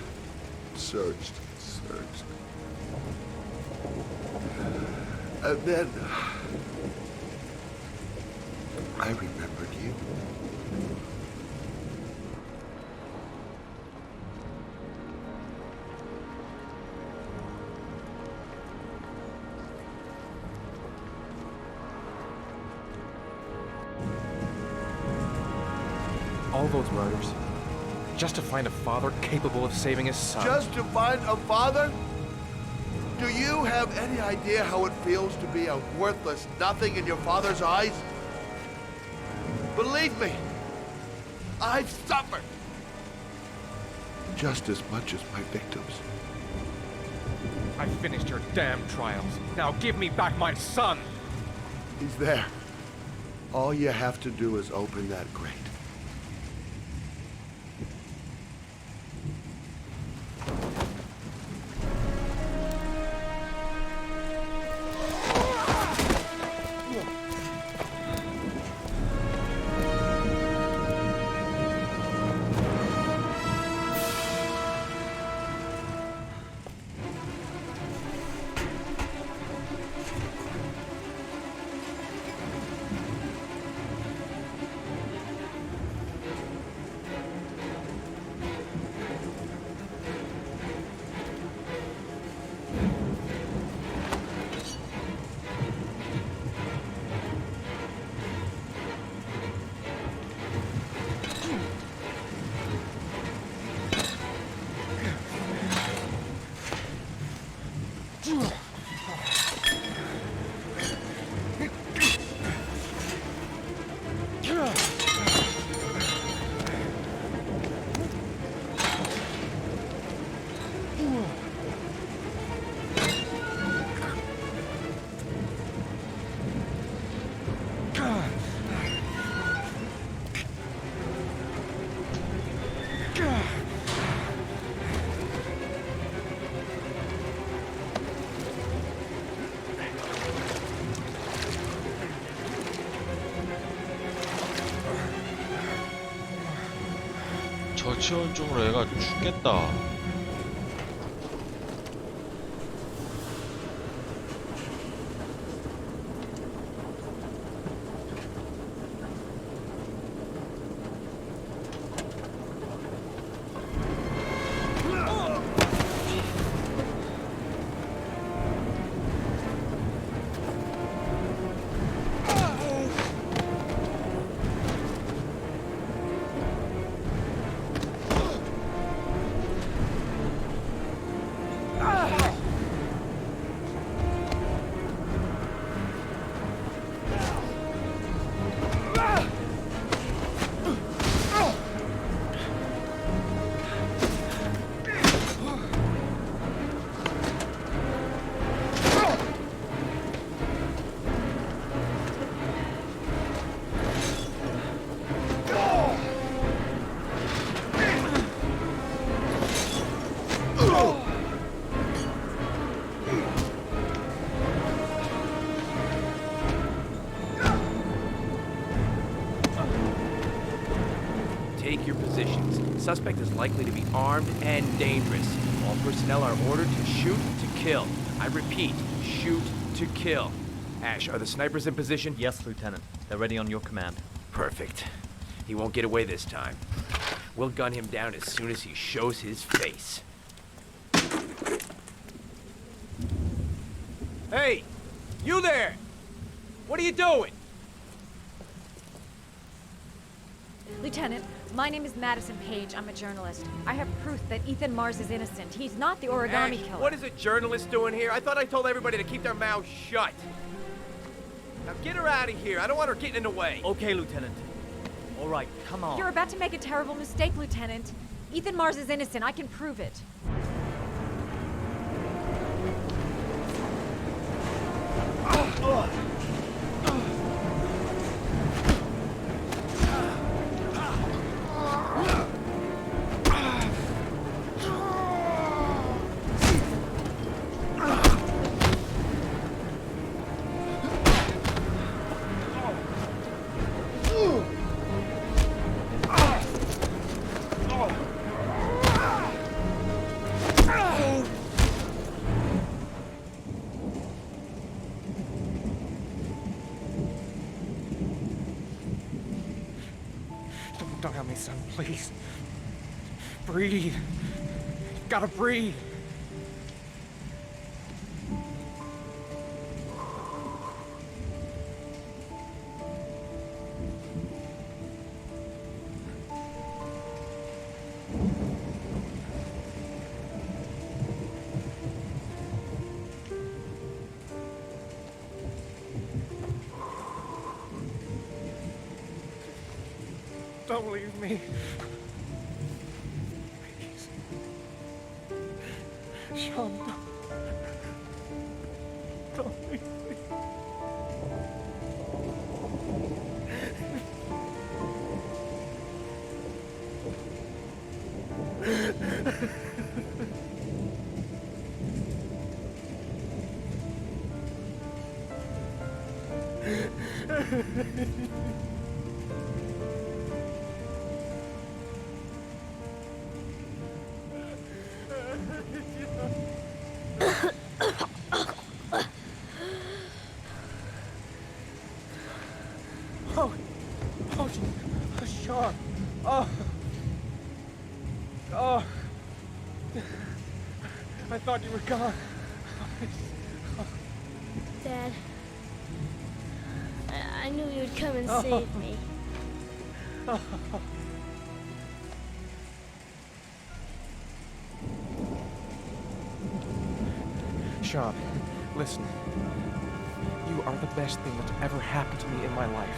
And then I remembered you. All those murders, just to find a father capable of saving his son. Just to find a father? Do you have any idea how it feels to be a worthless nothing in your father's eyes? Believe me, I've suffered just as much as my victims. I finished your damn trials. Now give me back my son! He's there. All you have to do is open that grate. 저치원증으로 애가 죽겠다. Take your positions. Suspect is likely to be armed and dangerous. All personnel are ordered to shoot to kill. I repeat, shoot to kill. Ash, are the snipers in position? Yes, Lieutenant. They're ready on your command. Perfect. He won't get away this time. We'll gun him down as soon as he shows his face. Hey! You there! What are you doing? Lieutenant, my name is Madison Page. I'm a journalist. I have proof that Ethan Mars is innocent. He's not the origami Ash, killer. what is a journalist doing here? I thought I told everybody to keep their mouths shut. Now get her out of here. I don't want her getting in the way. Okay, Lieutenant. All right, come on. You're about to make a terrible mistake, Lieutenant. Ethan Mars is innocent. I can prove it. Don't help me, son, please. Breathe. You gotta breathe. Don't leave me. Please. Sean, don't leave me. Sean. Oh. I thought you were gone. Dad, I knew you'd come and save me. Sean, listen. You are the best thing that's ever happened to me in my life.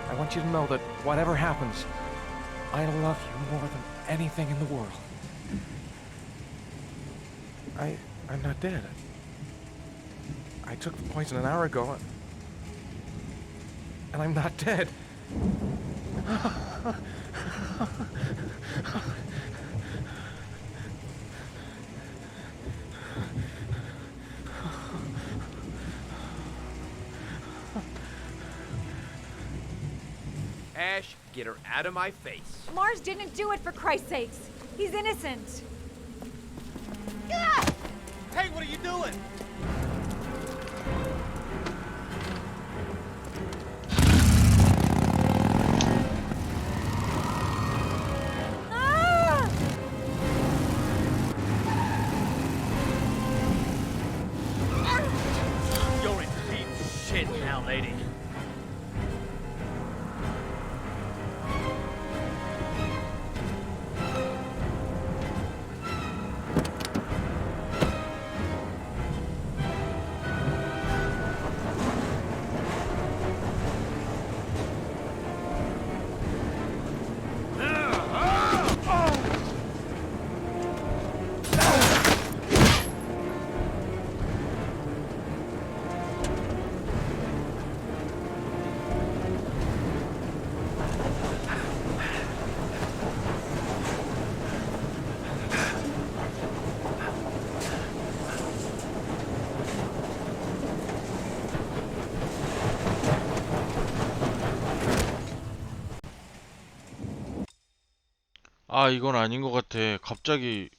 I want you to know that whatever happens, I love you more than anything in the world. I'm not dead. I took the poison an hour ago, and I'm not dead. Ash, get her out of my face. Mars didn't do it, for Christ's sakes. He's innocent. Hey, what are you doing? You're in deep shit now, lady. 아, 이건 아닌 것 같아. 갑자기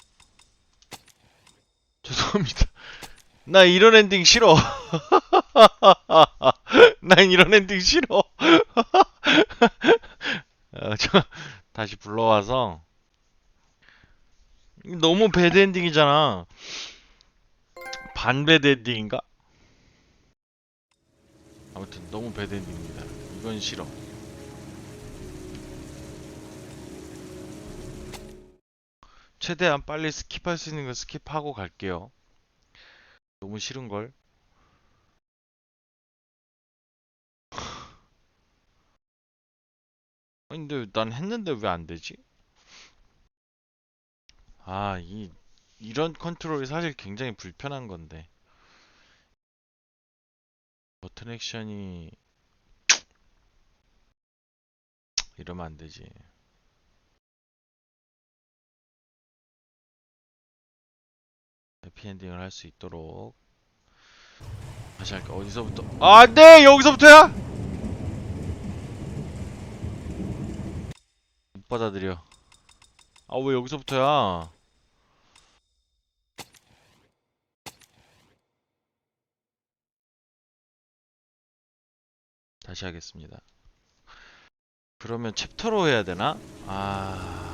죄송합니다. 나 이런 엔딩 싫어. 난 이런 엔딩 싫어. 다시 불러와서 너무 배드 엔딩이잖아. 반 배드 엔딩인가? 아무튼 너무 배드엔딩입니다. 이건 싫어. 최대한 빨리 스킵할 수 있는 거 스킵하고 갈게요. 너무 싫은걸. 아니, 근데 난 했는데 왜 안 되지? 아, 이런 컨트롤이 사실 굉장히 불편한 건데. 버튼 액션이 이러면 안 되지. 해피엔딩을 할 수 있도록 다시 할게. 어디서부터? 아, 네! 여기서부터야? 못 받아들여. 아, 왜 여기서부터야? 다시 하겠습니다. 그러면 챕터로 해야 되나? 아...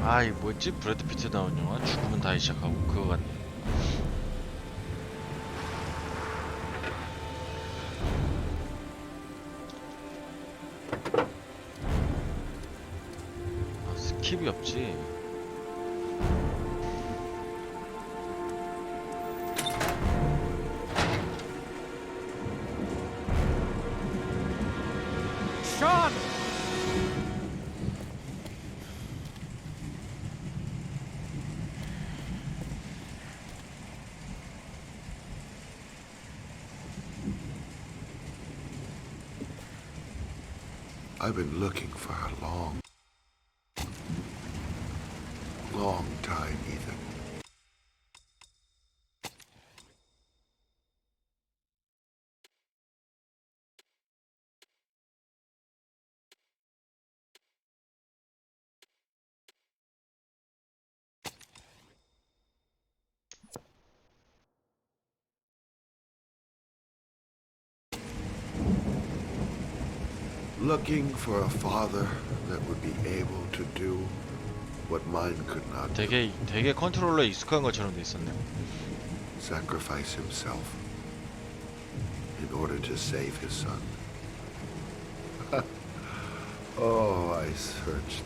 아, 이 뭐였지? 브래드 피트 나온 영화? 죽으면 다시 시작하고 그거 같네. 아, 스킵이 없지. Sean! I've been looking for a long time, Ethan. Looking for a father that would be able to do what mine could not do. 되게 컨트롤러에 익숙한 것처럼 돼 있었네. Sacrifice himself in order to save his son. Oh, I searched.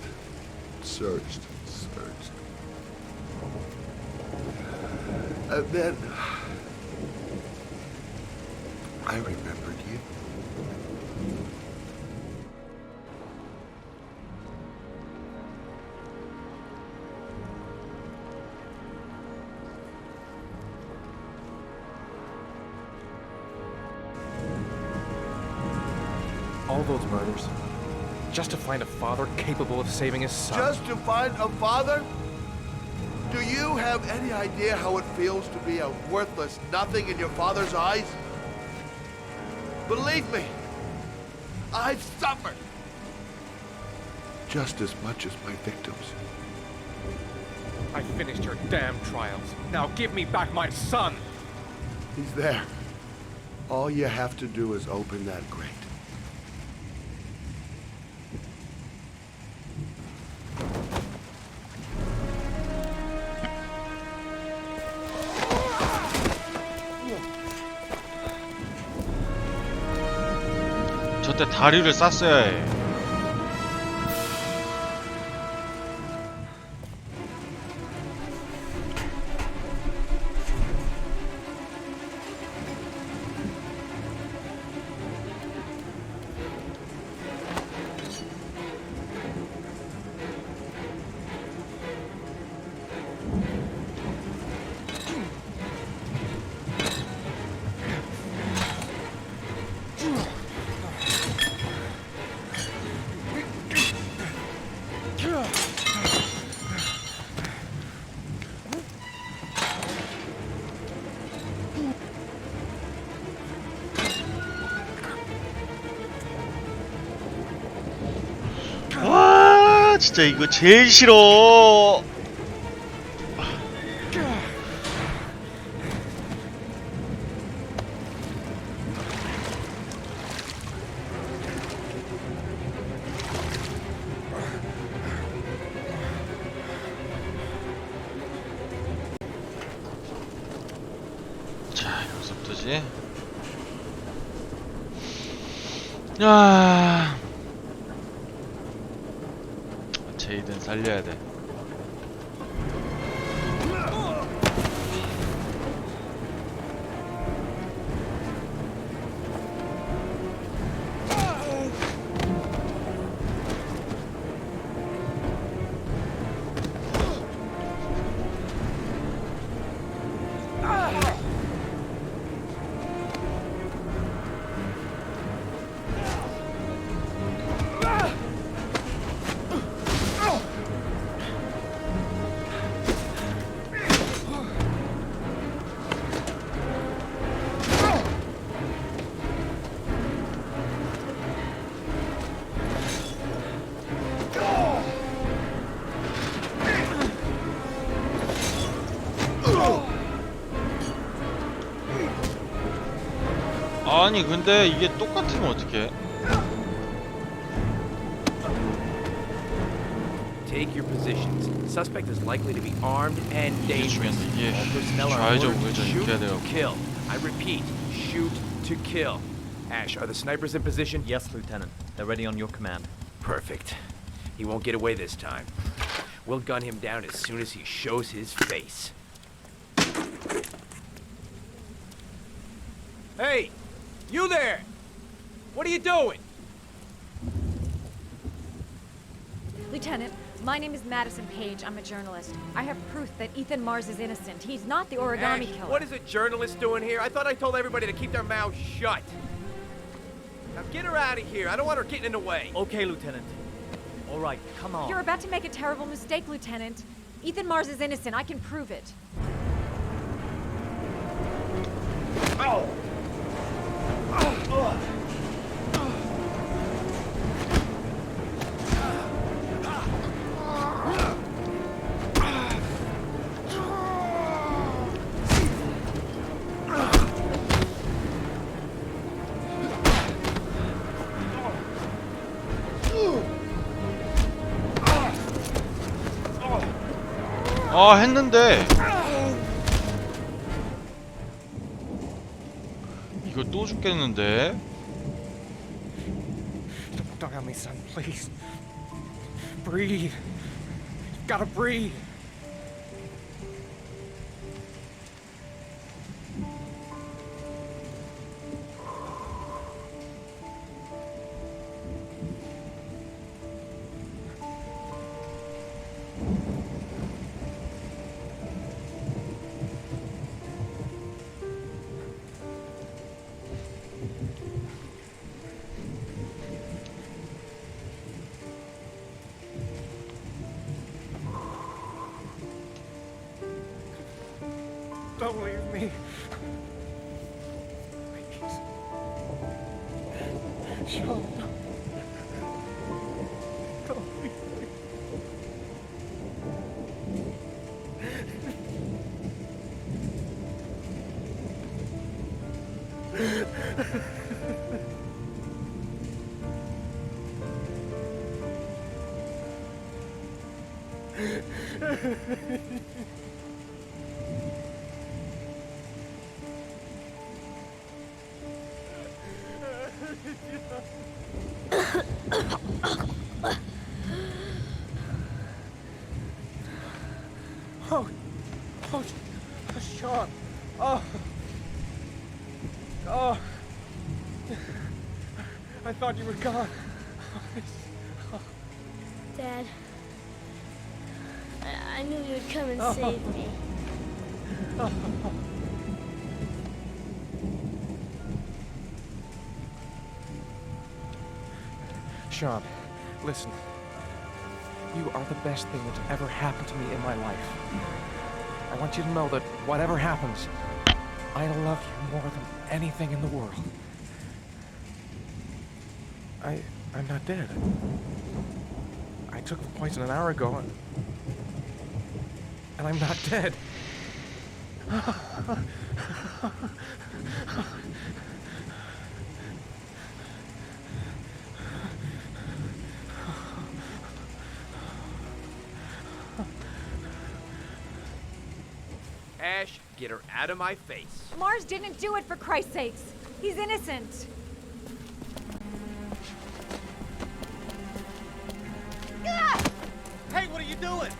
And then I remembered you. All those murders, just to find a father capable of saving his son. Just to find a father? Do you have any idea how it feels to be a worthless nothing in your father's eyes? Believe me, I've suffered just as much as my victims. I finished your damn trials. Now give me back my son! He's there. All you have to do is open that grate. 저때 다리를 쌌어야 해. 진짜 이거 제일 싫어. 자, 여기서부터지. 야, 제이든 살려야 돼. 아니 근데 이게 똑같으면 어떡해? Take your positions. Suspect is likely to be armed and 이게 dangerous. 중요한데 이게 All personnel are 좌회전 ordered to 우회전 shoot 이렇게 해야 to 돼요. kill. I repeat, shoot to kill. Ash, are the snipers in position? Yes, Lieutenant. They're ready on your command. Perfect. He won't get away this time. We'll gun him down as soon as he shows his face. Hey! You there! What are you doing? Lieutenant, my name is Madison Page. I'm a journalist. I have proof that Ethan Mars is innocent. He's not the origami Ash, killer. what is a journalist doing here? I thought I told everybody to keep their mouths shut. Now get her out of here. I don't want her getting in the way. Okay, Lieutenant. All right, come on. You're about to make a terrible mistake, Lieutenant. Ethan Mars is innocent. I can prove it. Oh! 아, 했는데 이거 또 죽겠는데. Don't die on me, son, please. Breathe. You've gotta breathe. Don't leave me. Please. Sean. Don't leave me. Sean. Oh. I thought you were gone. Dad, I knew you'd come and save me. Sean, listen. You are the best thing that's ever happened to me in my life. I want you to know that whatever happens, I love you more than anything in the world. I'm not dead. I took the poison an hour ago, and I'm not dead. Ash, get her out of my face. Mars didn't do it, for Christ's sakes. He's innocent. Hey, what are you doing?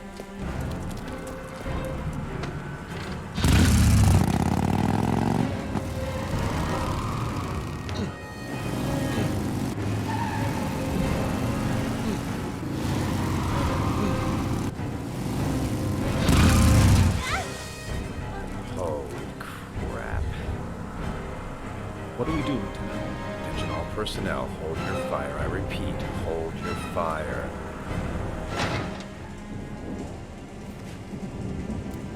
Holy crap. What do we do, Lieutenant? Attention all personnel, hold your fire. I repeat, hold your fire.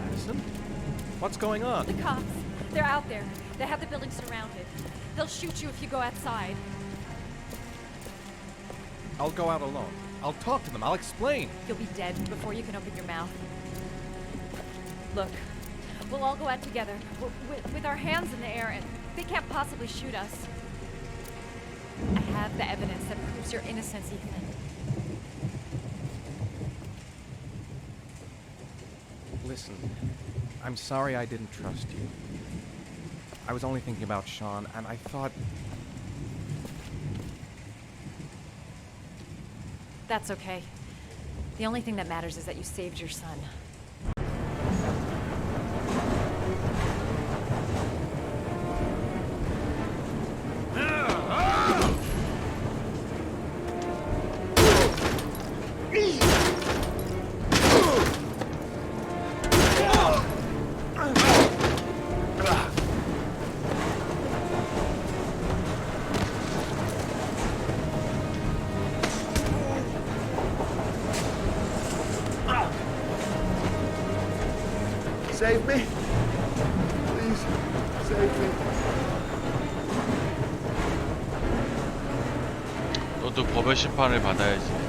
Madison? What's going on? The cops. They're out there. They have the building surrounded. They'll shoot you if you go outside. I'll go out alone. I'll talk to them. I'll explain. You'll be dead before you can open your mouth. Look, we'll all go out together, with our hands in the air, and they can't possibly shoot us. I have the evidence that proves your innocence, Ethan. Listen, I'm sorry I didn't trust you. I was only thinking about Sean, and I thought... That's okay. The only thing that matters is that you saved your son. Save me. Please, save me. 너도 법의 심판을 받아야지.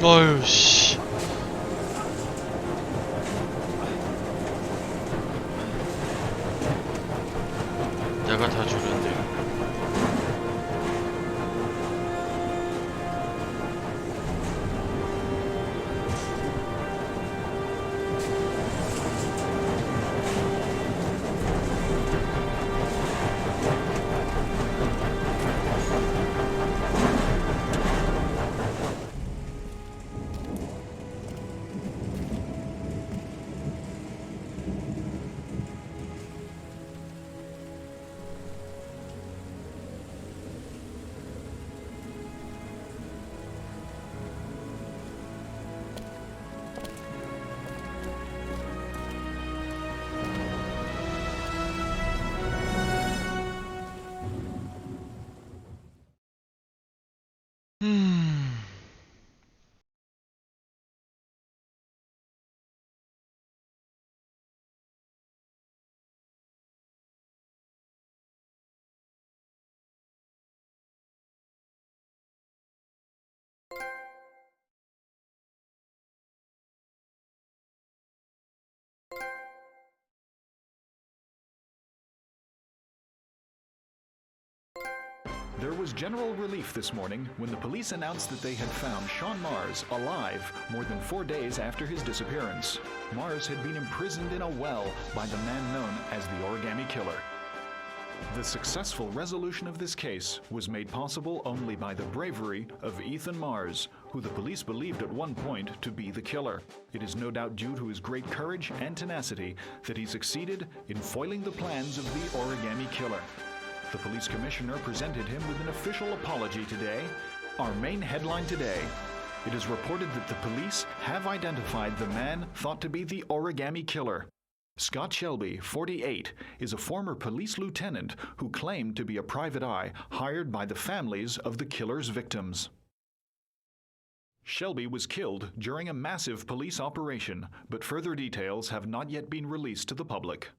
어휴 씨. 내가 다 주는데. There was general relief this morning when the police announced that they had found Sean Mars alive more than 4 days after his disappearance. Mars had been imprisoned in a well by the man known as the Origami Killer. The successful resolution of this case was made possible only by the bravery of Ethan Mars, who the police believed at one point to be the killer. It is no doubt due to his great courage and tenacity that he succeeded in foiling the plans of the origami killer. The police commissioner presented him with an official apology today. Our main headline today: it is reported that the police have identified the man thought to be the origami killer. Scott Shelby, 48, is a former police lieutenant who claimed to be a private eye hired by the families of the killer's victims. Shelby was killed during a massive police operation, but further details have not yet been released to the public.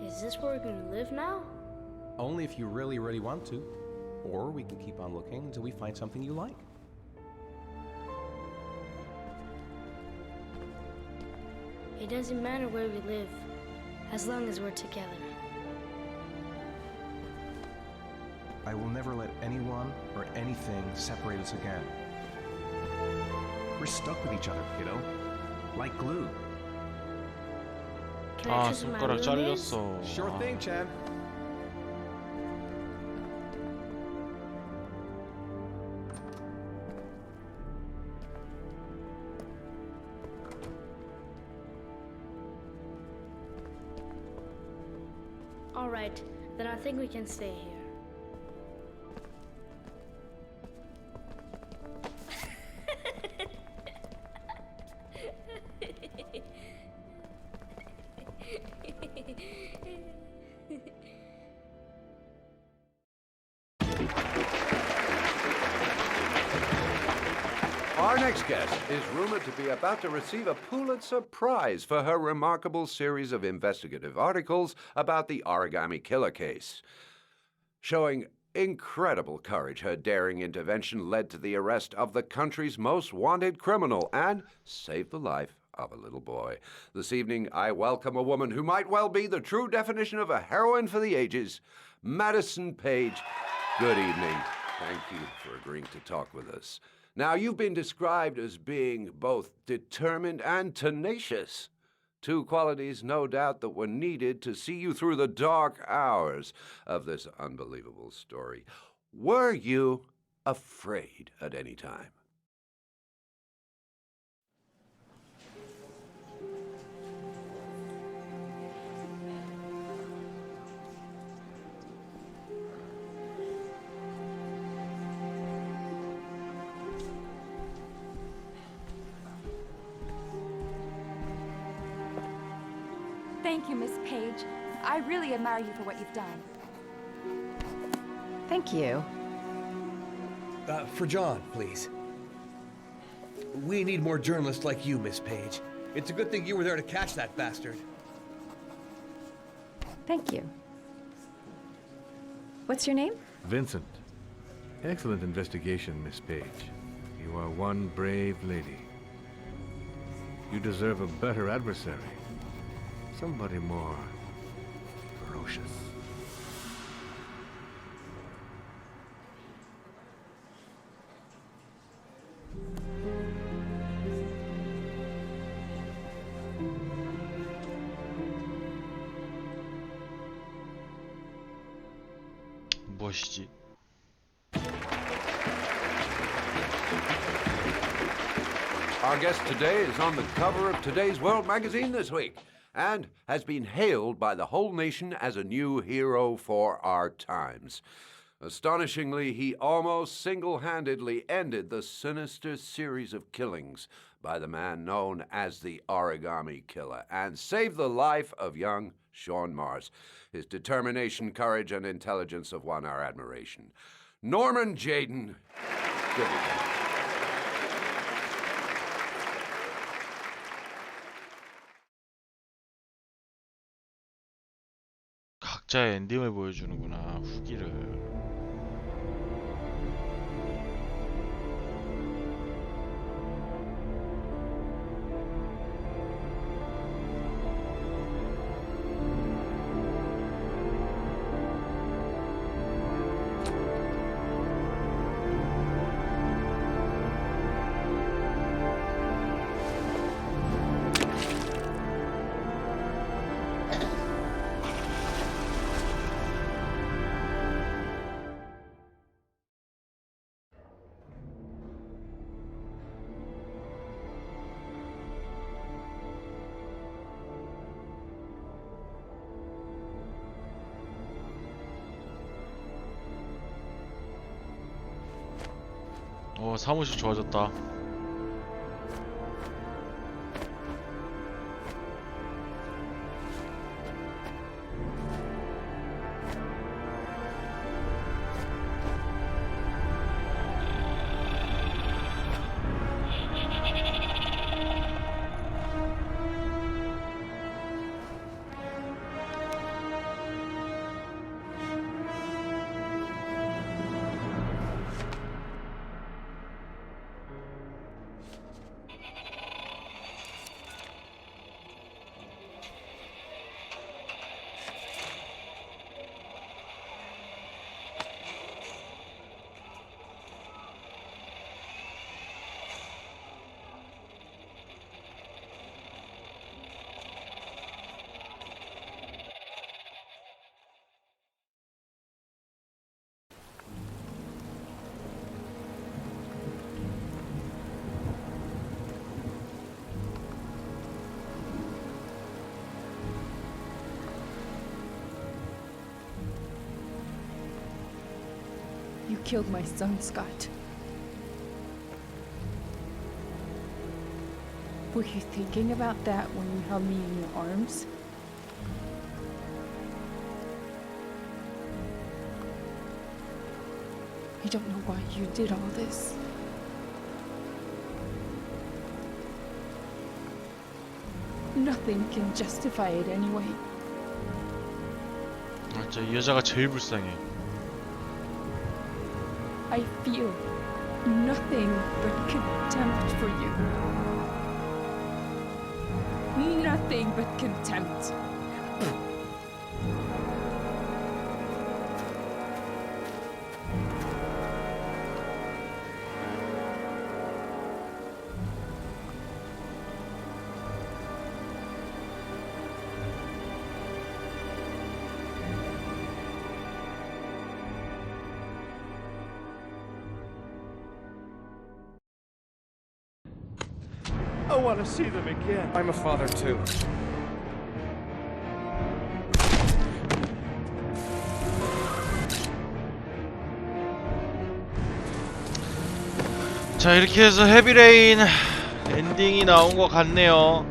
Is this where we're gonna live now? Only if you really, really want to. Or we can keep on looking until we find something you like. It doesn't matter where we live, as long as we're together. I will never let anyone or anything separate us again. We're stuck with each other, kiddo. Like glue. Can I choose what my 손가락 room is? 잘렸어. Sure thing, Chan. All right, then I think we can stay here. Our next guest is rumored to be about to receive a Pulitzer Prize for her remarkable series of investigative articles about the Origami Killer case. Showing incredible courage, her daring intervention led to the arrest of the country's most wanted criminal and saved the life of a little boy. This evening, I welcome a woman who might well be the true definition of a heroine for the ages, Madison Page. Good evening. Thank you for agreeing to talk with us. Now, you've been described as being both determined and tenacious. Two qualities, no doubt, that were needed to see you through the dark hours of this unbelievable story. Were you afraid at any time? Thank you, Miss Page. I really admire you for what you've done. Thank you. For John, please. We need more journalists like you, Miss Page. It's a good thing you were there to catch that bastard. Thank you. What's your name? Vincent. Excellent investigation, Miss Page. You are one brave lady. You deserve a better adversary. Somebody more ferocious. 무엇이지? Our guest today is on the cover of today's World magazine this week, and has been hailed by the whole nation as a new hero for our times. Astonishingly, he almost single-handedly ended the sinister series of killings by the man known as the Origami Killer and saved the life of young Sean Mars. His determination, courage, and intelligence have won our admiration. Norman Jayden. Good evening. 각자의 엔딩을 보여주는구나, 후기를. 사무실 좋아졌다. You killed my son, Scott. Were you thinking about that when you held me in your arms? I don't know why you did all this. Nothing can justify it anyway. 진짜 이 여자가 제일 불쌍해. I feel nothing but contempt for you. Nothing but contempt. I want to see them again. I'm a father too. 자, 이렇게 해서 헤비레인 엔딩이 나온 것 같네요.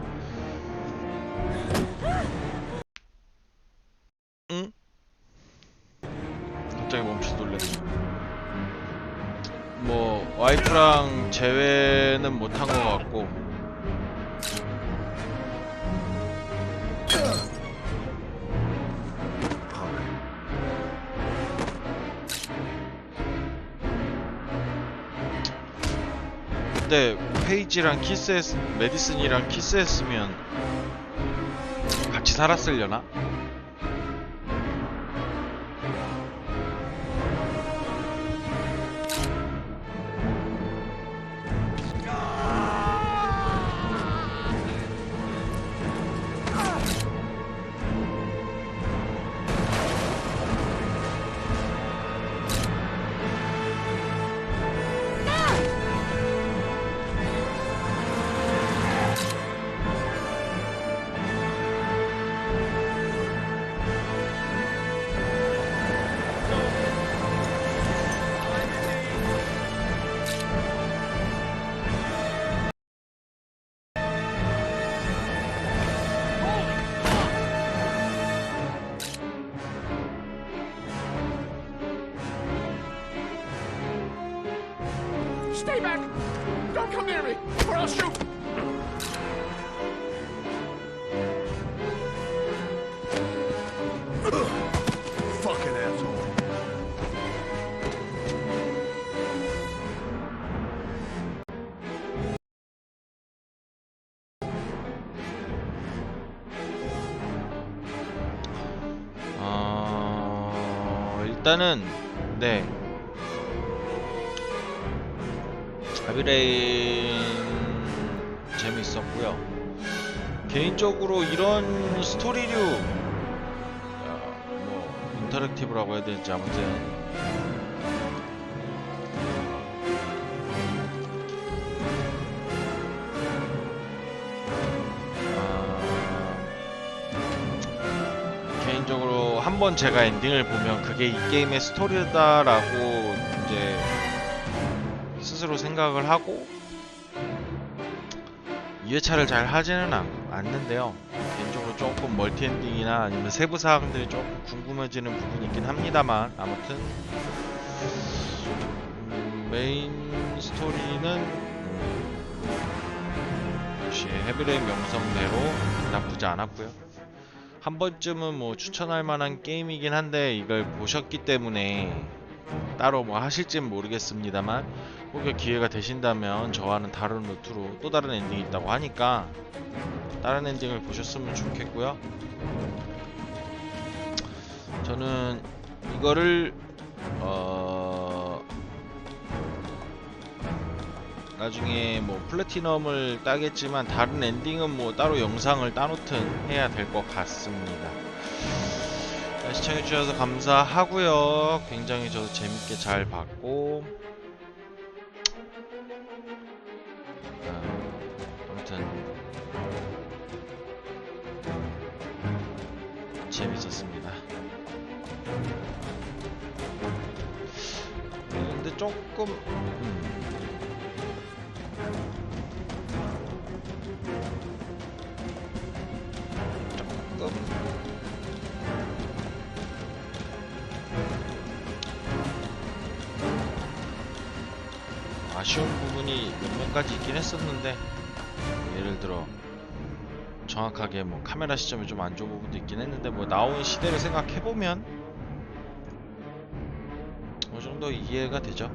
응? 갑자기 멈춰 놀랐네. 뭐 와이프랑 재회는 못한 것 같고, 근데 페이지랑 메디슨이랑 키스했으면 같이 살았으려나? Stay back! Don't come near me, or I'll shoot! Fucking asshole. 일단은 네, 헤비레인 재밌었고요. 개인적으로 이런 스토리류, 뭐 인터랙티브라고 해야 될지, 아무튼 개인적으로 한번 제가 엔딩을 보면 그게 이 게임의 스토리다라고 이제 스스로 생각을 하고 2회차를 잘 하지는 않는데요. 개인적으로 조금 멀티엔딩이나 아니면 세부 사항들이 조금 궁금해지는 부분이 있긴 합니다만, 아무튼 메인 스토리는 역시 헤비레인 명성대로 나쁘지 않았고요. 한 번쯤은 뭐 추천할 만한 게임이긴 한데 이걸 보셨기 때문에 따로 뭐 하실진 모르겠습니다만, 혹여 기회가 되신다면 저와는 다른 루트로 또 다른 엔딩이 있다고 하니까 다른 엔딩을 보셨으면 좋겠고요. 저는 이거를 나중에 뭐 플래티넘을 따겠지만 다른 엔딩은 뭐 따로 영상을 따놓든 해야 될 것 같습니다. 시청해주셔서 감사하고요. 굉장히 저도 재밌게 잘 봤고, 아무튼 재밌었습니다. 근데 조금 아쉬운 부분이 몇몇 가지 있긴 했었는데, 예를 들어 정확하게 뭐 카메라 시점이 좀 안 좋은 부분도 있긴 했는데, 뭐 나온 시대를 생각해보면 어느 정도 이해가 되죠.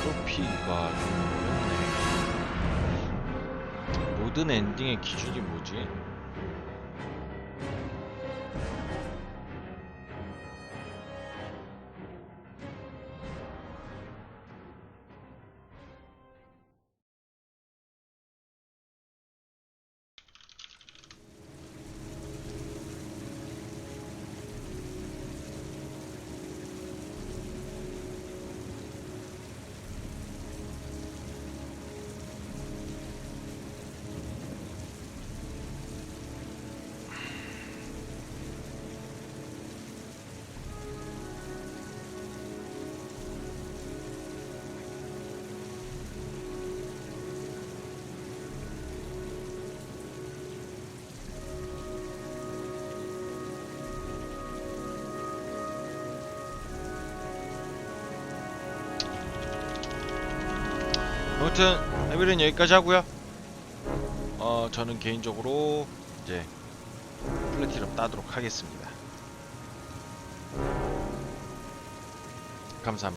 스토피가 모든 엔딩의 기준이 뭐지? 아무튼 헤비레인 여기까지 하고요. 저는 개인적으로 이제 플래티넘 따도록 하겠습니다. 감사합니다.